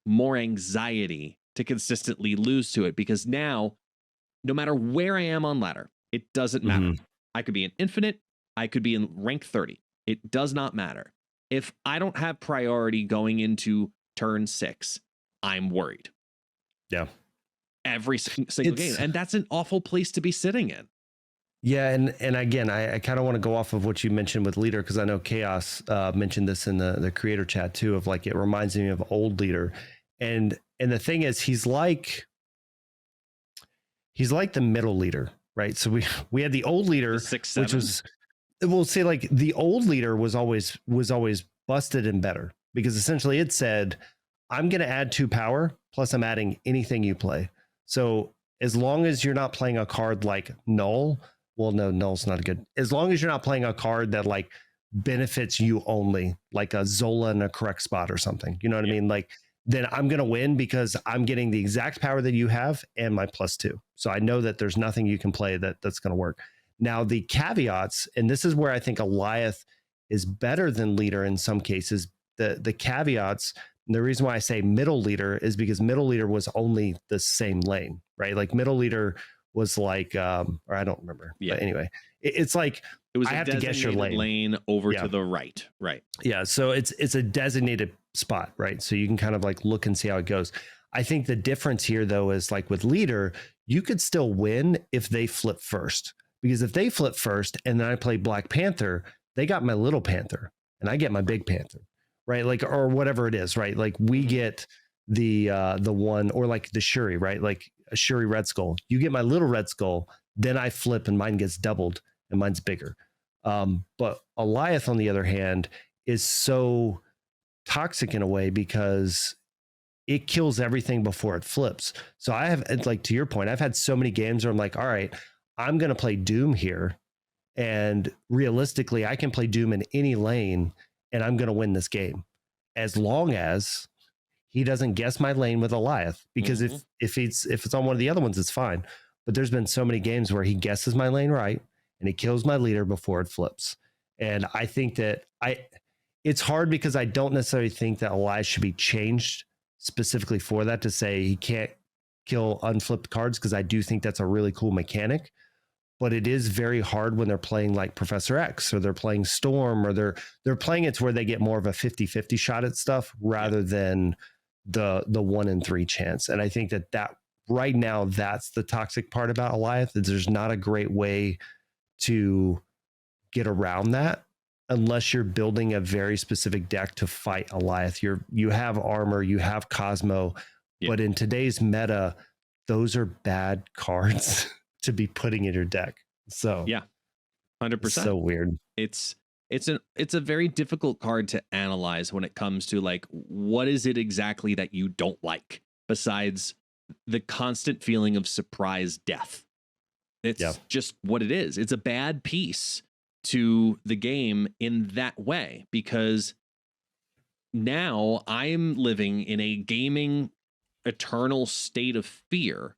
more anxiety to consistently lose to it, because now, no matter where I am on ladder, it doesn't matter. I could be in infinite. I could be in rank 30. It does not matter. If I don't have priority going into turn 6, I'm worried. Yeah. every single game. And that's an awful place to be sitting in. Yeah, and again, I kind of want to go off of what you mentioned with Leader, because I know Chaos mentioned this in the creator chat too, of like, it reminds me of old Leader. And the thing is, he's like the middle Leader, right? So we had the old Leader, The 6-7. which was, we'll say, like, the old Leader was always busted and better, because essentially it said, I'm going to add 2 power, plus I'm adding anything you play. So as long as you're not playing a card like Null, well, no, Null's not good. As long as you're not playing a card that like benefits you only, like a Zola in a correct spot or something, you know what I mean? Like, then I'm going to win because I'm getting the exact power that you have and my +2. So I know that there's nothing you can play that's going to work. Now, the caveats, and this is where I think Alioth is better than Leader in some cases, the caveats, and the reason why I say middle Leader is because middle Leader was only the same lane, right? Like middle Leader was like, or I don't remember. Yeah. But anyway, it's like, it was I have to guess your lane over to the right. Right. Yeah. So it's a designated spot, right? So you can kind of like look and see how it goes. I think the difference here though is like with Leader, you could still win if they flip first, because if they flip first and then I play Black Panther, they got my little Panther and I get my big Panther, right? Like, or whatever it is, right? Like we get the one, or like the Shuri, right? Like a Shuri Red Skull, you get my little Red Skull, then I flip and mine gets doubled and mine's bigger. But Alioth, on the other hand, is so toxic in a way because it kills everything before it flips. So I have, like, to your point, I've had so many games where I'm like, all right, I'm going to play Doom here. And realistically, I can play Doom in any lane and I'm going to win this game, as long as he doesn't guess my lane with Alioth, because if it's on one of the other ones, it's fine. But there's been so many games where he guesses my lane right and he kills my leader before it flips. And I think that it's hard because I don't necessarily think that Alioth should be changed specifically for that, to say he can't kill unflipped cards, because I do think that's a really cool mechanic. But it is very hard when they're playing like Professor X, or they're playing Storm, or they're playing it to where they get more of a 50-50 shot at stuff rather than the 1 in 3 chance. And I think that right now, that's the toxic part about Alioth, is there's not a great way to get around that unless you're building a very specific deck to fight Alioth. You have armor, you have Cosmo, but in today's meta, those are bad cards to be putting in your deck. So 100%. So weird. It's a very difficult card to analyze when it comes to like, what is it exactly that you don't like besides the constant feeling of surprise death. It's just what it is. It's a bad piece to the game in that way, because now I'm living in a gaming eternal state of fear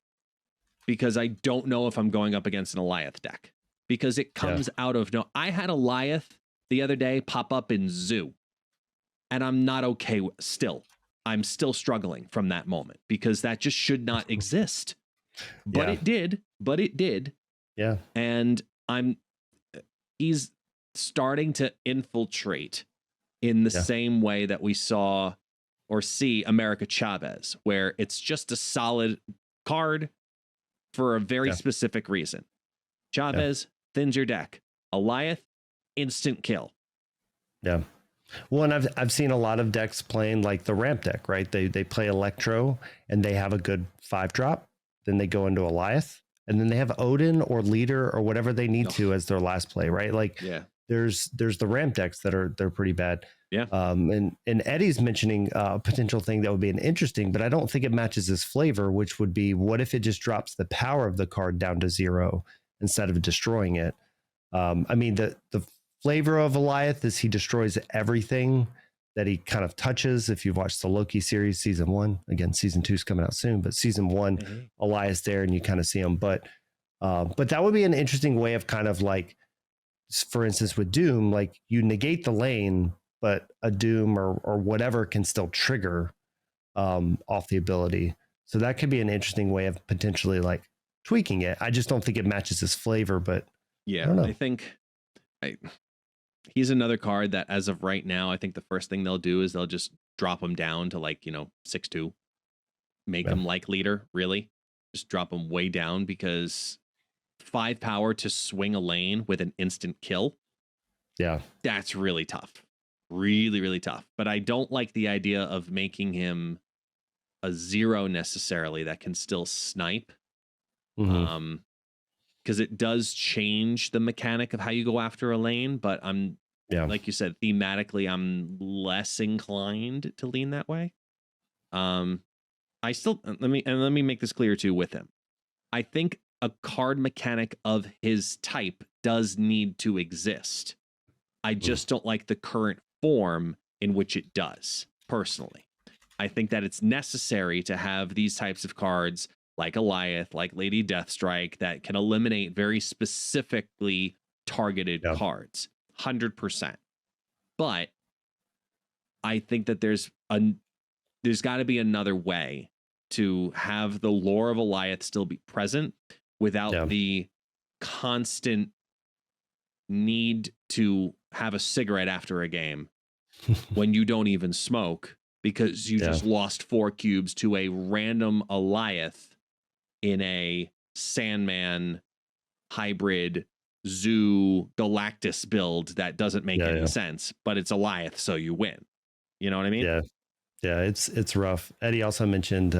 because I don't know if I'm going up against an Alioth deck, because it comes out of no. I had Alioth the other day pop up in Zoo, and I'm not okay still. I'm still struggling from that moment, because that just should not exist. But it did. Yeah. And he's starting to infiltrate in the same way that we saw or see America Chavez, where it's just a solid card for a very specific reason. Chavez thins your deck. Alioth, instant kill. Yeah. Well, and I've seen a lot of decks playing like the ramp deck, right? They play Electro and they have a good 5-drop. Then they go into Alioth, and then they have Odin or Leader or whatever they need to as their last play, right? Like there's the ramp decks they're pretty bad. Yeah. And Eddie's mentioning a potential thing that would be an interesting, but I don't think it matches his flavor, which would be, what if it just drops the power of the card down to 0 instead of destroying it? I mean, the flavor of Alioth is he destroys everything that he kind of touches. If you've watched the Loki series, season 1, again, season 2 is coming out soon, but season 1, Alioth's there and you kind of see him. But that would be an interesting way of kind of like, for instance, with Doom, like you negate the lane, but a Doom or whatever can still trigger off the ability. So that could be an interesting way of potentially like tweaking it. I just don't think it matches his flavor, but I think he's another card that, as of right now, I think the first thing they'll do is they'll just drop him down to like, 6-2, make him like Leader, really. just drop him way down, because 5 power to swing a lane with an instant kill. Yeah. That's really tough. Really, really tough. But I don't like the idea of making him a 0 necessarily that can still snipe. Because it does change the mechanic of how you go after a lane, but like you said, thematically, I'm less inclined to lean that way. I still let me make this clear too with him. I think a card mechanic of his type does need to exist. I just don't like the current form in which it does, personally. I think that it's necessary to have these types of cards like Alioth, like Lady Deathstrike, that can eliminate very specifically targeted cards. 100%. But I think that there's got to be another way to have the lore of Alioth still be present without the constant need to have a cigarette after a game when you don't even smoke, because you just lost 4 cubes to a random Alioth in a Sandman hybrid Zoo Galactus build that doesn't make any sense, but it's Alioth, so you win. You know what I mean? Yeah, it's rough. Eddie also mentioned,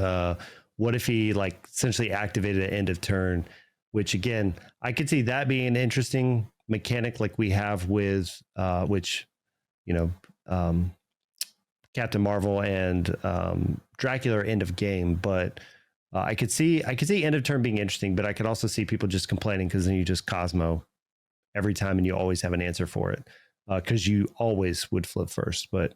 what if he like essentially activated at end of turn, which again, I could see that being an interesting mechanic like we have with Captain Marvel and Dracula end of game, but I could see end of turn being interesting, but I could also see people just complaining because then you just Cosmo every time and you always have an answer for it, because you always would flip first. But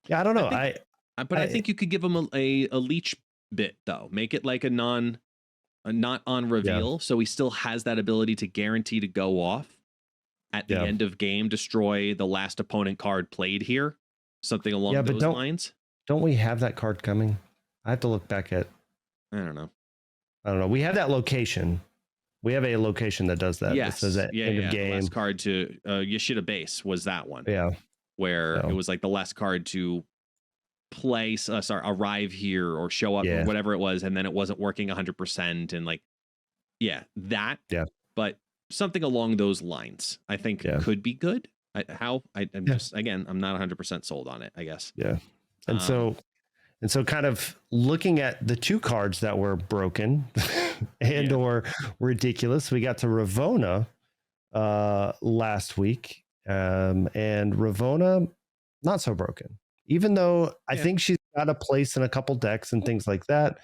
yeah, I don't know. I think you could give him a leech bit though. Make it like a not on reveal, so he still has that ability to guarantee to go off at the end of game, destroy the last opponent card played here. Something along those lines. Don't we have that card coming? I have to look back at. I don't know. We have that location. We have a location that does that. Yes. It says that end of game. The last card to Yoshida base was that one. Yeah. Where it was like the last card to place, arrive here or show up or whatever it was, and then it wasn't working 100%, and like, that. Yeah. But something along those lines, I think could be good. I'm just, again, I'm not 100% sold on it, I guess. Yeah. And so kind of looking at the 2 cards that were broken and or ridiculous, we got to Ravonna last week, and Ravonna not so broken, even though I think she's got a place in a couple decks and things like that.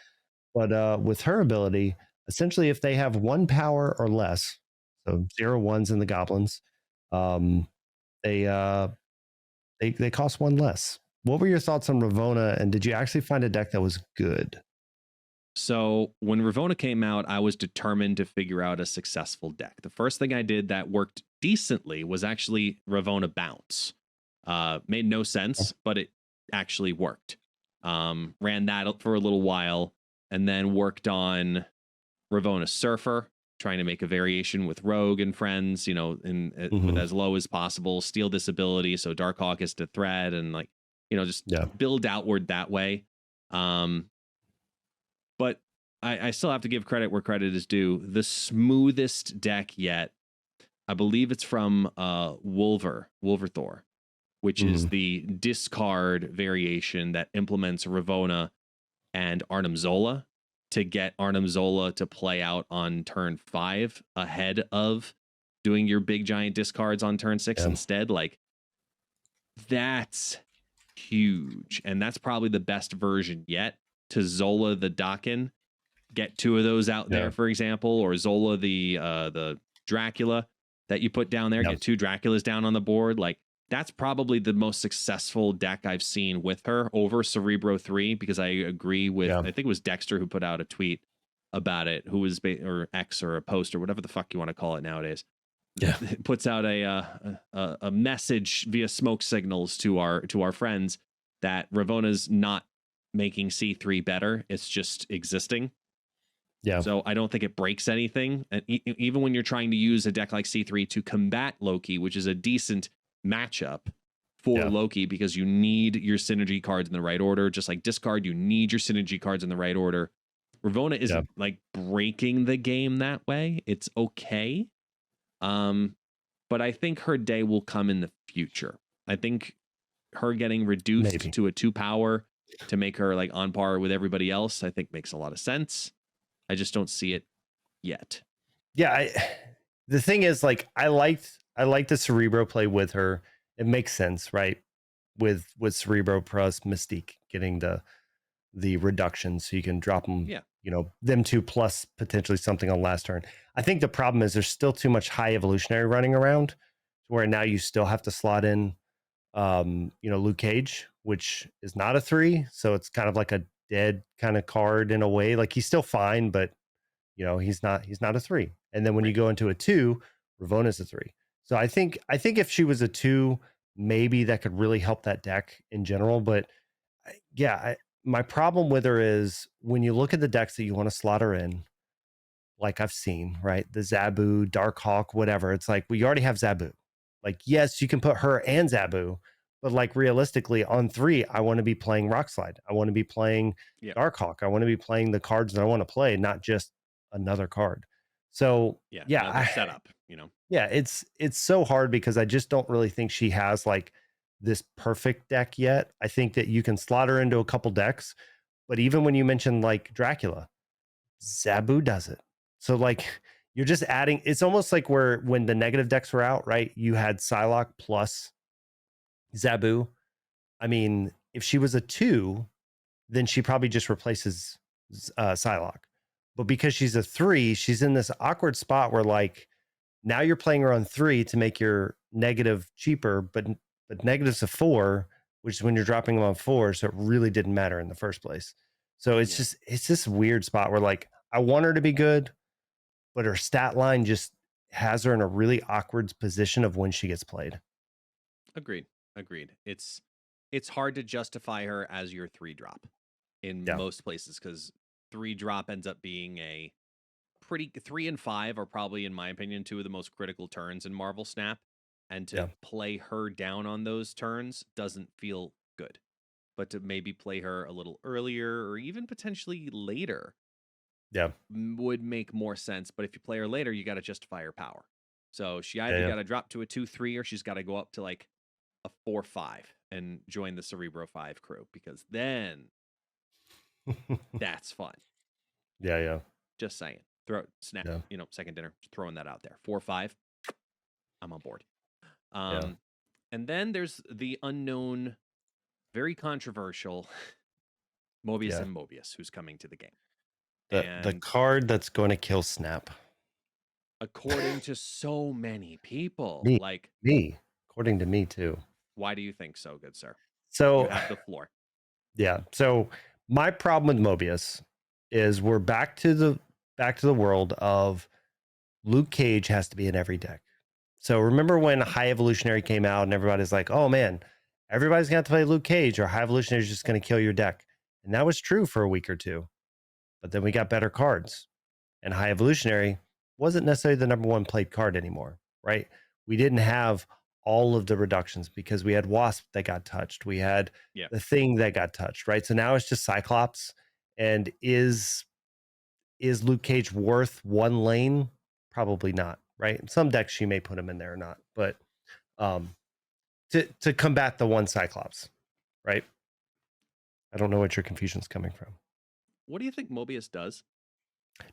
But with her ability, essentially, if they have 1 power or less, so 0 1s in the goblins, they cost 1 less. What were your thoughts on Ravonna, and did you actually find a deck that was good? So when Ravonna came out, I was determined to figure out a successful deck. The first thing I did that worked decently was actually Ravonna Bounce. Made no sense, but it actually worked. Ran that for a little while, and then worked on Ravonna Surfer, trying to make a variation with Rogue and friends, with as low as possible, steal this ability so Darkhawk is to thread, and like, just build outward that way. But I still have to give credit where credit is due. The smoothest deck yet, I believe it's from Wolverthor, which is the discard variation that implements Ravonna and Arnim Zola to get Arnim Zola to play out on turn 5 ahead of doing your big giant discards on turn 6 instead. Like, that's huge. And that's probably the best version yet to Zola the Dakin. Get 2 of those out there, for example, or Zola the Dracula that you put down there. Get 2 Draculas down on the board. Like, that's probably the most successful deck I've seen with her over Cerebro 3, because I agree with, I think it was Dexter who put out a tweet about it, who was, or X or a post or whatever the fuck you want to call it nowadays. Yeah. Puts out a message via smoke signals to our friends that Ravonna's not making C3 better. It's just existing. Yeah. So I don't think it breaks anything. And even when you're trying to use a deck like C3 to combat Loki, which is a decent matchup for Loki, because you need your synergy cards in the right order. Just like discard, you need your synergy cards in the right order. Ravonna Yeah. isn't like breaking the game that way. It's okay. But I think her day will come in the future. I think her getting reduced Maybe. to a 2 power to make her like on par with everybody else, I think makes a lot of sense. I just don't see it yet. Yeah, the thing is, like, I liked the Cerebro play with her. It makes sense, right? With Cerebro plus Mystique getting the reduction, so you can drop them. Yeah. You know, them two plus potentially something on last turn. I think the problem is there's still too much high evolutionary running around, where now you still have to slot in, you know, Luke Cage, which is not a 3, so it's kind of like a dead kind of card in a way. Like, he's still fine, but you know, he's not a 3. And then when you go into a 2, Ravonna's a 3. So I think if she was a 2, maybe that could really help that deck in general. But yeah, my problem with her is when you look at the decks that you want to slot her in, like I've seen, right? The Zabu, Darkhawk, whatever. It's like, well, you already have Zabu. Like, yes, you can put her and Zabu, but like realistically on 3, I want to be playing Rockslide. I want to be playing Darkhawk. I want to be playing the cards that I want to play, not just another card. So another setup, you know. Yeah, it's so hard because I just don't really think she has like this perfect deck yet. I think that you can slot her into a couple decks, but even when you mention like Dracula, Zabu does it. So like you're just adding, it's almost like where when the negative decks were out, right? You had Psylocke plus Zabu. I mean, if she was a 2, then she probably just replaces Psylocke. But because she's a 3, she's in this awkward spot where like now you're playing her on 3 to make your negative cheaper, but negative's a 4, which is when you're dropping them on 4, so it really didn't matter in the first place. So it's this weird spot where like I want her to be good, but her stat line just has her in a really awkward position of when she gets played. Agreed. It's hard to justify her as your 3 drop in most places because 3 drop ends up being a pretty 3 and 5 are probably, in my opinion, 2 of the most critical turns in Marvel Snap. And to play her down on those turns doesn't feel good. But to maybe play her a little earlier or even potentially later would make more sense. But if you play her later, you got to justify her power. So she either got to drop to a 2-3 or she's got to go up to like a 4-5 and join the Cerebro 5 crew, because then that's fun. Yeah. Just saying. Snap, you know, second dinner, just throwing that out there. 4-5, I'm on board. And then there's the unknown, very controversial Mobius and Mobius, who's coming to the game. The card that's going to kill Snap. According to so many people. Me. According to me, too. Why do you think so, good sir? So you have the floor. Yeah. So my problem with Mobius is we're back to the world of Luke Cage has to be in every deck. So remember when High Evolutionary came out and everybody's like, oh man, everybody's going to play Luke Cage or High Evolutionary is just going to kill your deck. And that was true for a week or two. But then we got better cards. And High Evolutionary wasn't necessarily the number 1 played card anymore, right? We didn't have all of the reductions because we had Wasp that got touched. We had the Thing that got touched, right? So now it's just Cyclops. And is Luke Cage worth 1 lane? Probably not, right? In some decks you may put him in there or not, but to combat the one Cyclops, right? I don't know what your confusion's coming from. What do you think Mobius does?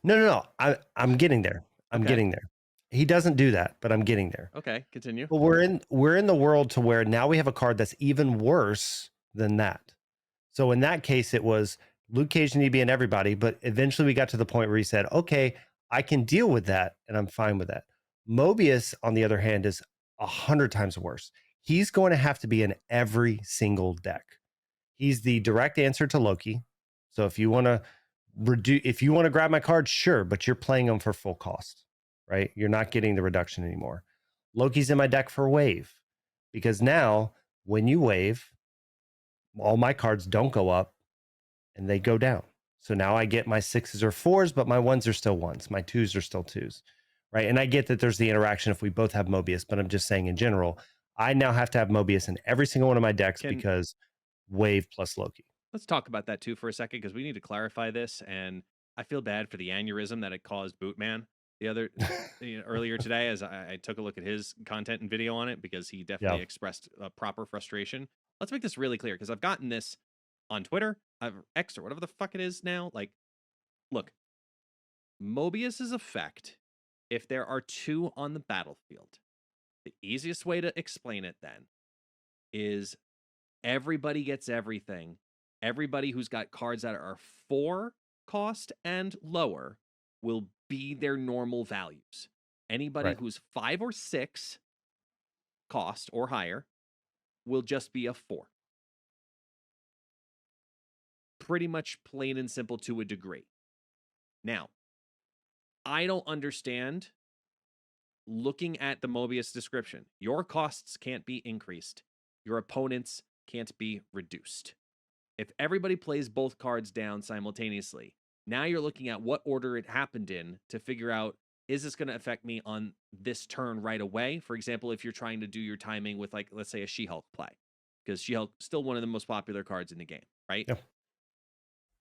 No. I'm getting there. I'm getting there. He doesn't do that, but I'm getting there. Okay, continue. But we're in the world to where now we have a card that's even worse than that. So in that case, it was Luke Cage need to be in everybody, but eventually we got to the point where he said, okay, I can deal with that and I'm fine with that. Mobius, on the other hand, is 100 times worse. He's going to have to be in every single deck. He's the direct answer to Loki. So if you want to grab my card, sure, but you're playing them for full cost, right? You're not getting the reduction anymore. Loki's in my deck for wave because now when you wave, all my cards don't go up and they go down. So now I get my 6s or 4s, but my 1s are still 1s. My 2s are still 2s, right? And I get that there's the interaction if we both have Mobius, but I'm just saying in general, I now have to have Mobius in every single one of my decks because wave plus Loki. Let's talk about that too for a second, because we need to clarify this. And I feel bad for the aneurysm that it caused Bootman the other earlier today, as I took a look at his content and video on it, because he definitely Yeah. expressed a proper frustration. Let's make this really clear, because I've gotten this on Twitter, X, or whatever the fuck it is now. Like, look, Mobius's effect, if there are two on the battlefield, the easiest way to explain it then is everybody gets everything. Everybody who's got cards that are 4 cost and lower will be their normal values. Anybody Right. who's 5 or 6 cost or higher will just be a 4. Pretty much plain and simple to a degree. Now, I don't understand looking at the Mobius description. Your costs can't be increased. Your opponents can't be reduced. If everybody plays both cards down simultaneously, now you're looking at what order it happened in to figure out, is this going to affect me on this turn right away? For example, if you're trying to do your timing with, like, let's say a She-Hulk play, because She-Hulk is still one of the most popular cards in the game, right? Yeah.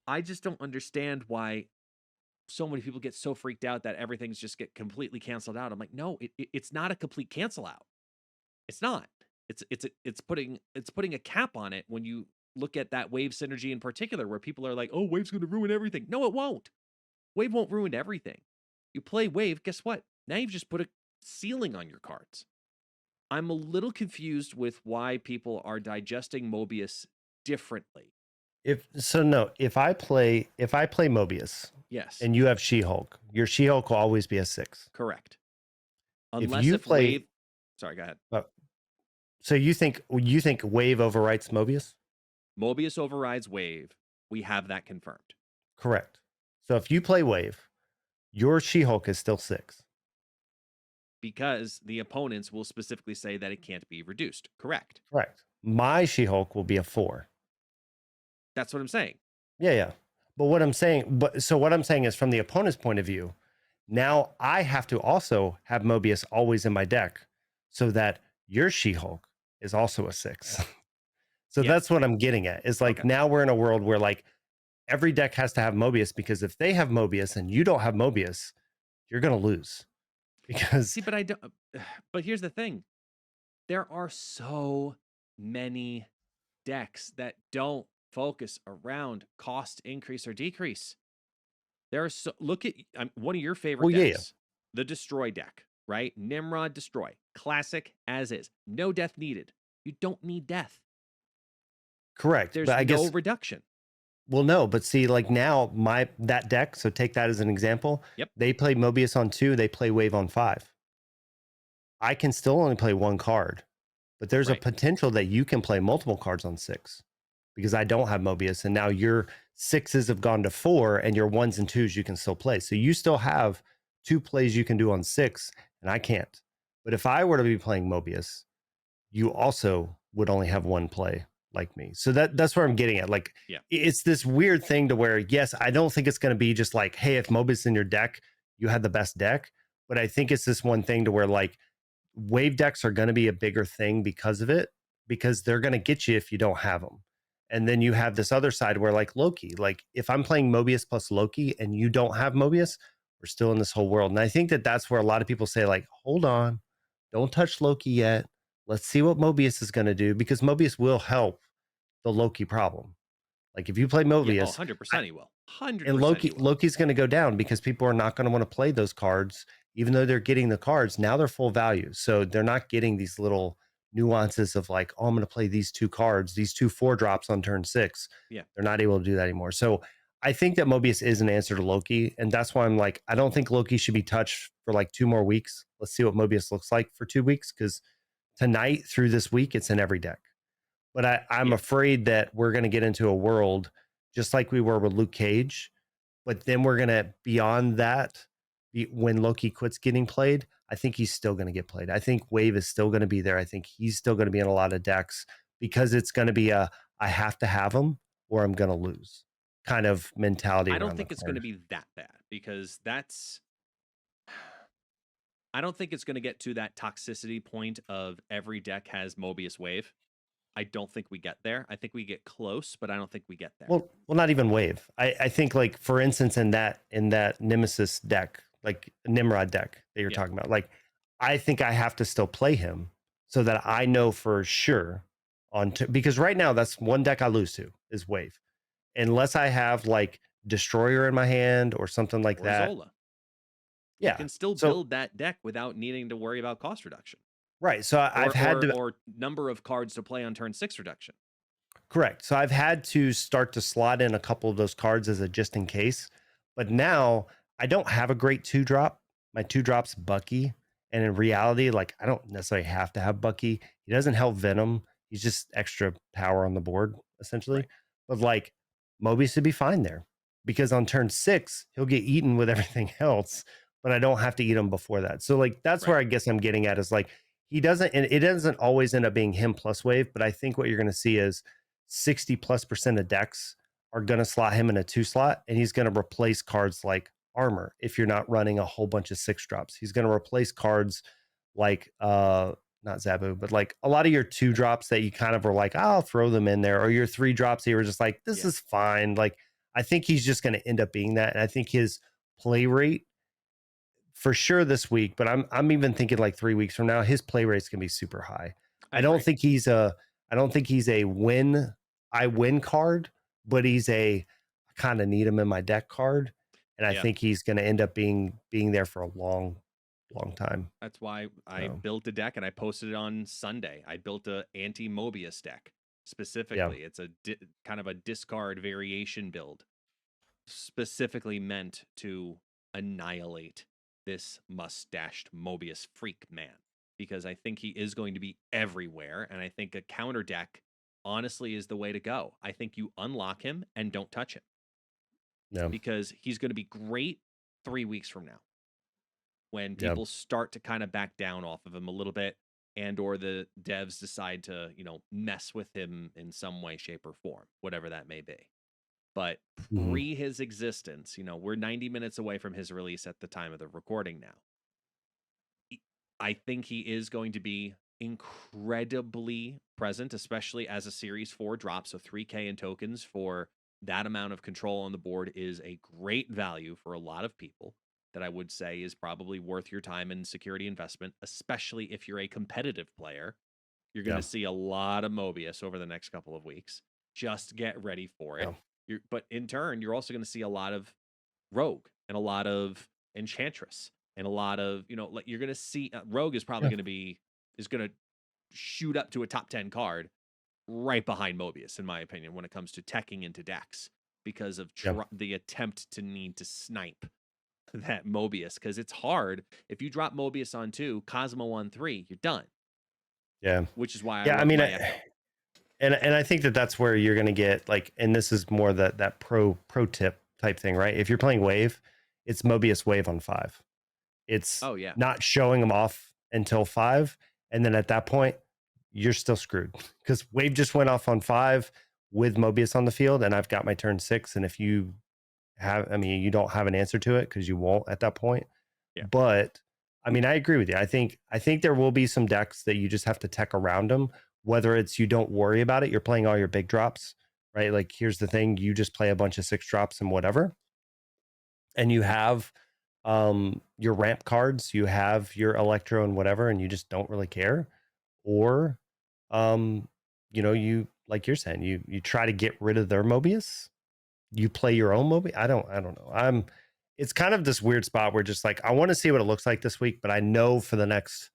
I just don't understand why so many people get so freaked out that everything's just get completely canceled out. I'm like, no, it's not a complete cancel out. It's not. It's putting a cap on it when you look at that wave synergy in particular, where people are like, oh, wave's going to ruin everything. No, it won't. Wave won't ruin everything. You play wave, guess what? Now you've just put a ceiling on your cards. I'm a little confused with why people are digesting Mobius differently. If I play Mobius, Yes, and you have She-Hulk, your She-Hulk will always be a 6. correct. If Unless you if play, wave, sorry, go ahead. so you think Wave overwrites Mobius? Mobius overrides wave. We have that confirmed. Correct. So if you play Wave, your She-Hulk is still 6. Because the opponents will specifically say that it can't be reduced. Correct. Correct. My She-Hulk will be a 4. That's what I'm saying. Yeah. But what I'm saying is, from the opponent's point of view, now I have to also have Mobius always in my deck so that your She-Hulk is also a 6. So Yeah. that's what I'm getting at. Is like, Okay. now we're in a world where, like, every deck has to have Mobius, because if they have Mobius and you don't have Mobius, you're going to lose. Because See, but I don't. But here's the thing: there are so many decks that don't focus around cost increase or decrease. There are look at one of your favorite decks, the Destroy deck, right? Nimrod Destroy, classic as is, no death needed. You don't need death. correct. There's But I no guess, reduction. well, no, but see, like, now that deck, so take that as an example. Yep. They play Mobius on 2, they play Wave on 5. I can still only play one card, but there's a potential that you can play multiple cards on 6, because I don't have Mobius, and now your 6s have gone to 4, and your 1s and 2s you can still play. So you still have 2 plays you can do on 6, and I can't. But if I were to be playing Mobius, you also would only have 1 play like me. So that's where I'm getting at. Like, it's this weird thing to where, yes, I don't think it's going to be just like, hey, if Mobius is in your deck, you had the best deck. But I think it's this one thing to where, like, wave decks are going to be a bigger thing because of it, because they're going to get you if you don't have them. And then you have this other side where, like, Loki, like, if I'm playing Mobius plus Loki and you don't have Mobius, we're still in this whole world. And I think that's where a lot of people say, like, hold on, don't touch Loki yet. Let's see what Mobius is going to do, because Mobius will help the Loki problem. Like, if you play Mobius, 100% he will. 100%. And Loki's going to go down, because people are not going to want to play those cards, even though they're getting the cards. Now they're full value. So they're not getting these little nuances of, like, oh, I'm going to play these 2 cards, these 2 4-drops on turn 6. Yeah. They're not able to do that anymore. So I think that Mobius is an answer to Loki. And that's why I'm like, I don't think Loki should be touched for like 2 more weeks. Let's see what Mobius looks like for 2 weeks, because tonight through this week, it's in every deck. But I'm afraid that we're going to get into a world just like we were with Luke Cage. But then we're going to, beyond that, when Loki quits getting played, I think he's still going to get played. I think Wave is still going to be there. I think he's still going to be in a lot of decks, because it's going to be I have to have him or I'm going to lose kind of mentality. I don't think it's going to be that bad, because I don't think it's going to get to that toxicity point of every deck has Mobius Wave. I don't think we get there. I think we get close, but I don't think we get there. Well, not even wave. I think like for instance in that Nemesis deck, like Nimrod deck that you're talking about, like I think I have to still play him so that I know for sure because right now that's one deck I lose to is wave. Unless I have like Destroyer in my hand or something like or that. Zola. Yeah. You can still build that deck without needing to worry about cost reduction. Right. So I've had to or number of cards to play on turn 6 reduction. Correct. So I've had to start to slot in a couple of those cards as a just in case. But now I don't have a great 2-drop. My 2-drop's Bucky. And in reality, like I don't necessarily have to have Bucky. He doesn't help Venom. He's just extra power on the board, essentially. Right. But like Mobius would be fine there. Because on turn 6, he'll get eaten with everything else. But I don't have to eat him before that. So like that's where I guess I'm getting at is like he doesn't, and it doesn't always end up being him plus wave, but I think what you're going to see is 60+% of decks are going to slot him in a 2 slot, and he's going to replace cards like armor if you're not running a whole bunch of 6-drops. He's going to replace cards like not Zabu, but like a lot of your 2-drops that you kind of were like, I'll throw them in there, or your 3-drops that you were just like, this is fine. Like I think he's just going to end up being that, and I think his play rate for sure this week, but I'm even thinking like 3 weeks from now, his play rate's gonna be super high. I don't think he's a I win card, but he's a I kind of need him in my deck card. And I think he's gonna end up being there for a long time. That's why I built a deck and I posted it on Sunday. I built a anti-Mobius deck specifically. It's a kind of a discard variation build specifically meant to annihilate this mustached Mobius freak man, because I think he is going to be everywhere, and I think a counter deck honestly is the way to go. I think you unlock him and don't touch him. No. Because he's going to be great 3 weeks from now when people start to kind of back down off of him a little bit, and or the devs decide to, mess with him in some way, shape, or form, whatever that may be. But pre his existence, we're 90 minutes away from his release at the time of the recording now. I think he is going to be incredibly present, especially as a Series 4 drop. So 3K in tokens for that amount of control on the board is a great value for a lot of people that I would say is probably worth your time and security investment, especially if you're a competitive player. You're going to see a lot of Mobius over the next couple of weeks. Just get ready for it. But in turn, you're also going to see a lot of Rogue and a lot of Enchantress and a lot of, you're going to see Rogue is probably going to shoot up to a top 10 card right behind Mobius, in my opinion, when it comes to teching into decks, because of the attempt to need to snipe that Mobius, because it's hard. If you drop Mobius on 2, Cosmo on 3, you're done. Yeah. Which is why I mean, and I think that's where you're going to get like, and this is more that pro tip type thing, right? If you're playing wave, it's Mobius wave on 5. It's not showing them off until 5. And then at that point, you're still screwed because wave just went off on 5 with Mobius on the field. And I've got my turn 6. And if you you don't have an answer to it because you won't at that point. Yeah. But I mean, I agree with you. I think there will be some decks that you just have to tech around them, whether it's you don't worry about it. You're playing all your big drops, right? Like here's the thing. You just play a bunch of 6 drops and whatever. And you have your ramp cards, you have your Electro and whatever, and you just don't really care. Or, you, like you're saying, you try to get rid of their Mobius. You play your own Mobius. I don't know. It's kind of this weird spot where just like, I want to see what it looks like this week, but I know for the next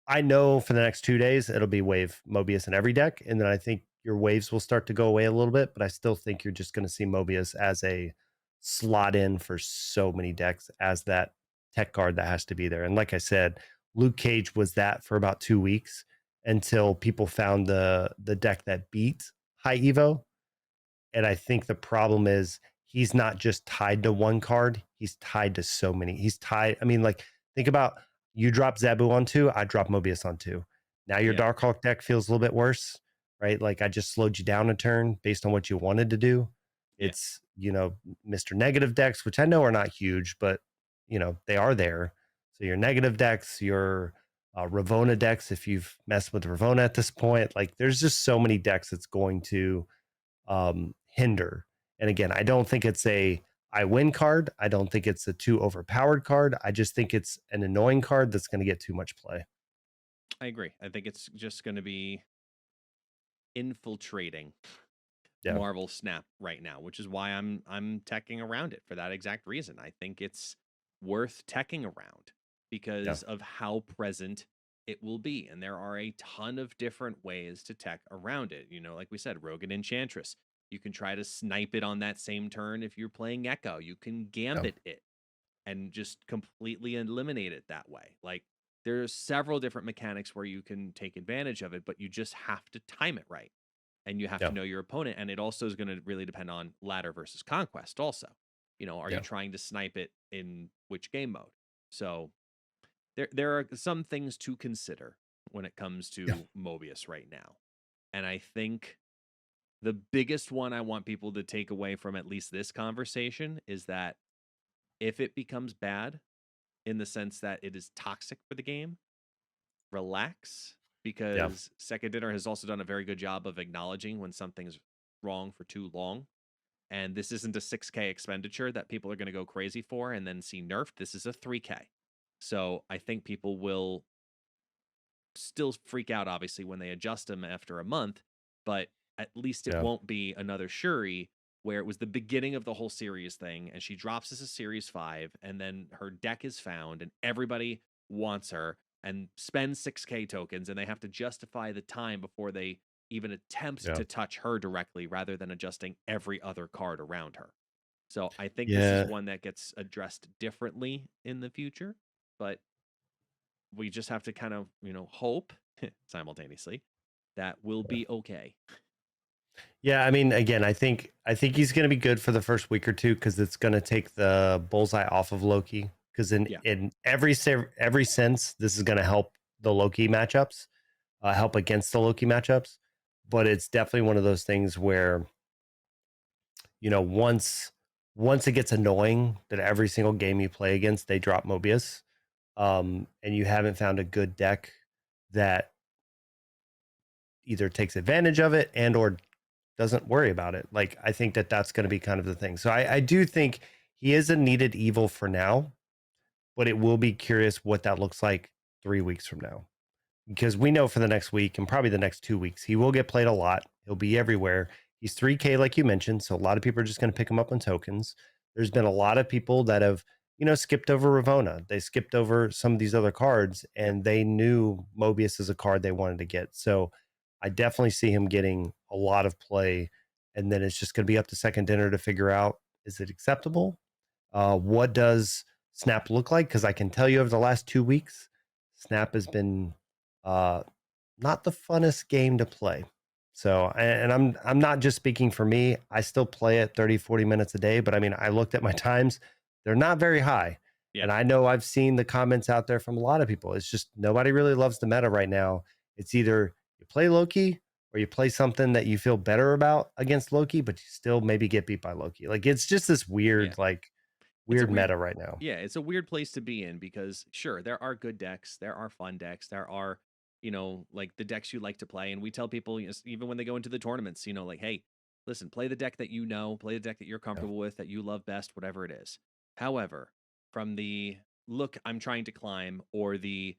2 days, it'll be wave Mobius in every deck. And then I think your waves will start to go away a little bit, but I still think you're just going to see Mobius as a slot in for so many decks as that tech card that has to be there. And like I said, Luke Cage was that for about 2 weeks until people found the deck that beat High Evo. And I think the problem is he's not just tied to one card. He's tied to so many. He's tied. I mean, like, think about you drop Zabu on 2, I drop Mobius on 2. Now your Darkhawk deck feels a little bit worse, right? Like I just slowed you down a turn based on what you wanted to do. It's, Mr. Negative decks, which I know are not huge, but, they are there. So your negative decks, your Ravonna decks, if you've messed with Ravonna at this point, like there's just so many decks that's going to hinder. And again, I don't think it's a I win card. I don't think it's a too overpowered card. I just think it's an annoying card that's going to get too much play. I agree. I think it's just going to be infiltrating Yeah. Marvel Snap right now, which is why I'm teching around it for that exact reason. I think it's worth teching around Yeah. because of how present it will be. And there are a ton of different ways to tech around it. You know, like we said, Rogue and Enchantress. You can try to snipe it on that same turn if you're playing Echo. You can Yeah. gambit it and just completely eliminate it that way. Like there's several different mechanics where you can take advantage of it, but you just have to time it right. And you have Yeah. to know your opponent. And it also is going to really depend on ladder versus conquest also. You know, are you Yeah. trying to snipe it in which game mode? So there are some things to consider when it comes to Yeah. Mobius right now. And I think the biggest one I want people to take away from at least this conversation is that if it becomes bad in the sense that it is toxic for the game, relax, Yeah. because Second Dinner has also done a very good job of acknowledging when something's wrong for too long. And this isn't a 6K expenditure that people are going to go crazy for and then see nerfed. This is a 3K. So I think people will still freak out, obviously, when they adjust them after a month, but at least it Yeah. won't be another Shuri where it was the beginning of the whole series thing and she drops as a series 5 and then her deck is found and everybody wants her and spends 6K tokens and they have to justify the time before they even attempt Yeah. to touch her directly rather than adjusting every other card around her. So I think this is Yeah. one that gets addressed differently in the future, but we just have to kind of, you know, hope simultaneously that we'll be okay. Yeah, I mean, again, I think he's going to be good for the first week or two because it's going to take the bullseye off of Loki. Because Yeah. in every sense, this is going to help the Loki matchups, help against the Loki matchups. But it's definitely one of those things where, you know, once it gets annoying that every single game you play against they drop Mobius, and you haven't found a good deck that either takes advantage of it and or doesn't worry about it. Like I think that that's going to be kind of the thing. So I do think he is a needed evil for now, but it will be curious what that looks like 3 weeks from now, because we know for the next week and probably the next 2 weeks he will get played a lot. He'll be everywhere. He's 3K like you mentioned, so a lot of people are just going to pick him up on tokens. There's been a lot of people that have, you know, skipped over Ravonna. They skipped over some of these other cards and they knew Mobius is a card they wanted to get. So I definitely see him getting a lot of play. And then it's just going to be up to Second Dinner to figure out, is it acceptable? What does Snap look like? Because I can tell you over the last 2 weeks, Snap has been uh, not the funnest game to play. So, and I'm not just speaking for me. I still play it 30, 40 minutes a day, but I mean, I looked at my times. They're not very high. Yeah. And I know I've seen the comments out there from a lot of people. It's just nobody really loves the meta right now. It's either you play Loki or you play something that you feel better about against Loki, but you still maybe get beat by Loki. Like it's just this weird, Yeah. It's a weird meta right now. Yeah, it's a weird place to be in because sure, there are good decks, there are fun decks, there are, you know, like the decks you like to play. And we tell people, you know, even when they go into the tournaments, you know, like, hey, listen, play the deck that you know, play the deck that you're Yeah. comfortable with, that you love best, whatever it is. However, from the look, I'm trying to climb or the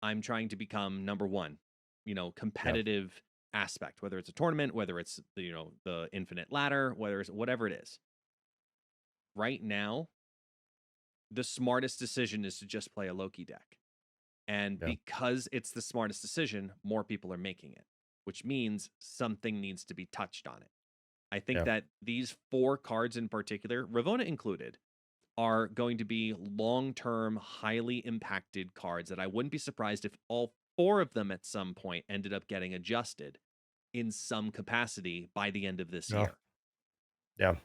I'm trying to become number one, you know, Yeah. competitive aspect, whether it's a tournament, whether it's the, you know, the infinite ladder, whether it's whatever it is. Right now, the smartest decision is to just play a Loki deck. And Yeah. because it's the smartest decision, more people are making it, which means something needs to be touched on it. I think Yeah. that these 4 cards in particular, Ravonna included, are going to be long-term, highly impacted cards that I wouldn't be surprised if all 4 of them at some point ended up getting adjusted in some capacity by the end of this Yeah. year. Yeah.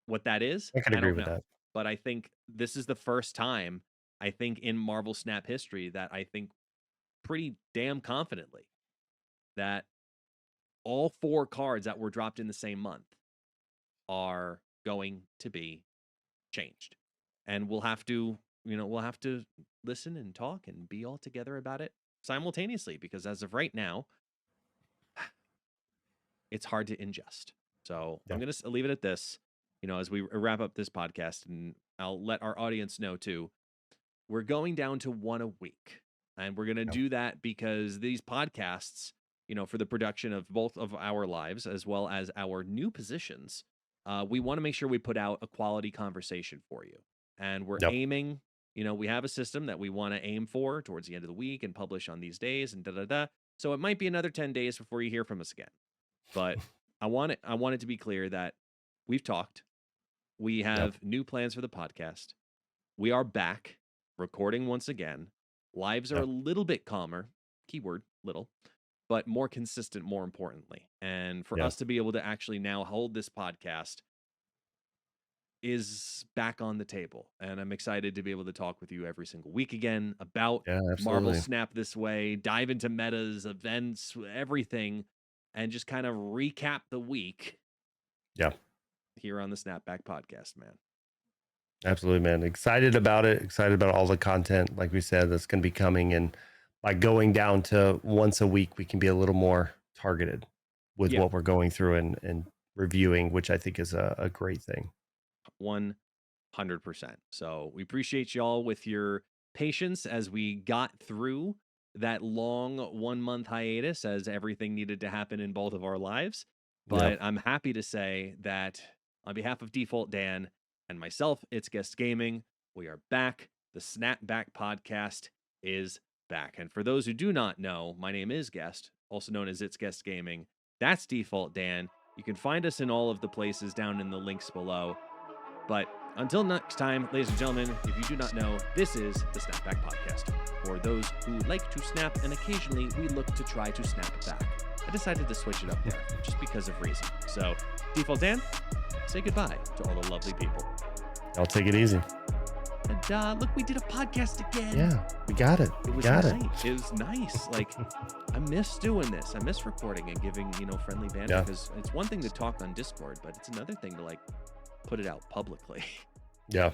What that is, I can I agree don't with know. that. But I think this is the first time, I think, in Marvel Snap history that I think pretty damn confidently that all 4 cards that were dropped in the same month are going to be changed. And we'll have to we'll have to listen and talk and be all together about it simultaneously, because as of right now, it's hard to ingest. So I'm going to leave it at this, as we wrap up this podcast, and I'll let our audience know too. We're going down to one a week, and we're going to do that because these podcasts, for the production of both of our lives as well as our new positions, we want to make sure we put out a quality conversation for you. And we're aiming, we have a system that we want to aim for towards the end of the week and publish on these days and da-da-da. So it might be another 10 days before you hear from us again. But I want it to be clear that we've talked. We have new plans for the podcast. We are back recording once again. Lives are a little bit calmer, keyword little, but more consistent, more importantly. And for us to be able to actually now hold this podcast is back on the table. And I'm excited to be able to talk with you every single week again about Marvel Snap This Way, dive into metas, events, everything, and just kind of recap the week. Here on the Snapback podcast, man. Absolutely, man. Excited about it. Excited about all the content, like we said, that's going to be coming. And by going down to once a week, we can be a little more targeted with what we're going through and reviewing, which I think is a great thing. 100%. So we appreciate y'all with your patience as we got through that long 1 month hiatus, as everything needed to happen in both of our lives. But I'm happy to say that on behalf of Default Dan and myself, It's Guest Gaming, we are back. The Snapback podcast is back. And for those who do not know, my name is Guest, also known as It's Guest Gaming. That's Default Dan. You can find us in all of the places down in the links below. But until next time, ladies and gentlemen, if you do not know, this is the Snapback podcast. For those who like to snap, and occasionally we look to try to snap back. I decided to switch it up there just because of reason. So, Default Dan, say goodbye to all the lovely people. I'll take it easy. And look, we did a podcast again. Yeah, we got it. It was nice. It was nice. Like, I miss doing this. I miss recording and giving, friendly banter, because it's one thing to talk on Discord, but it's another thing to put it out publicly. Yeah.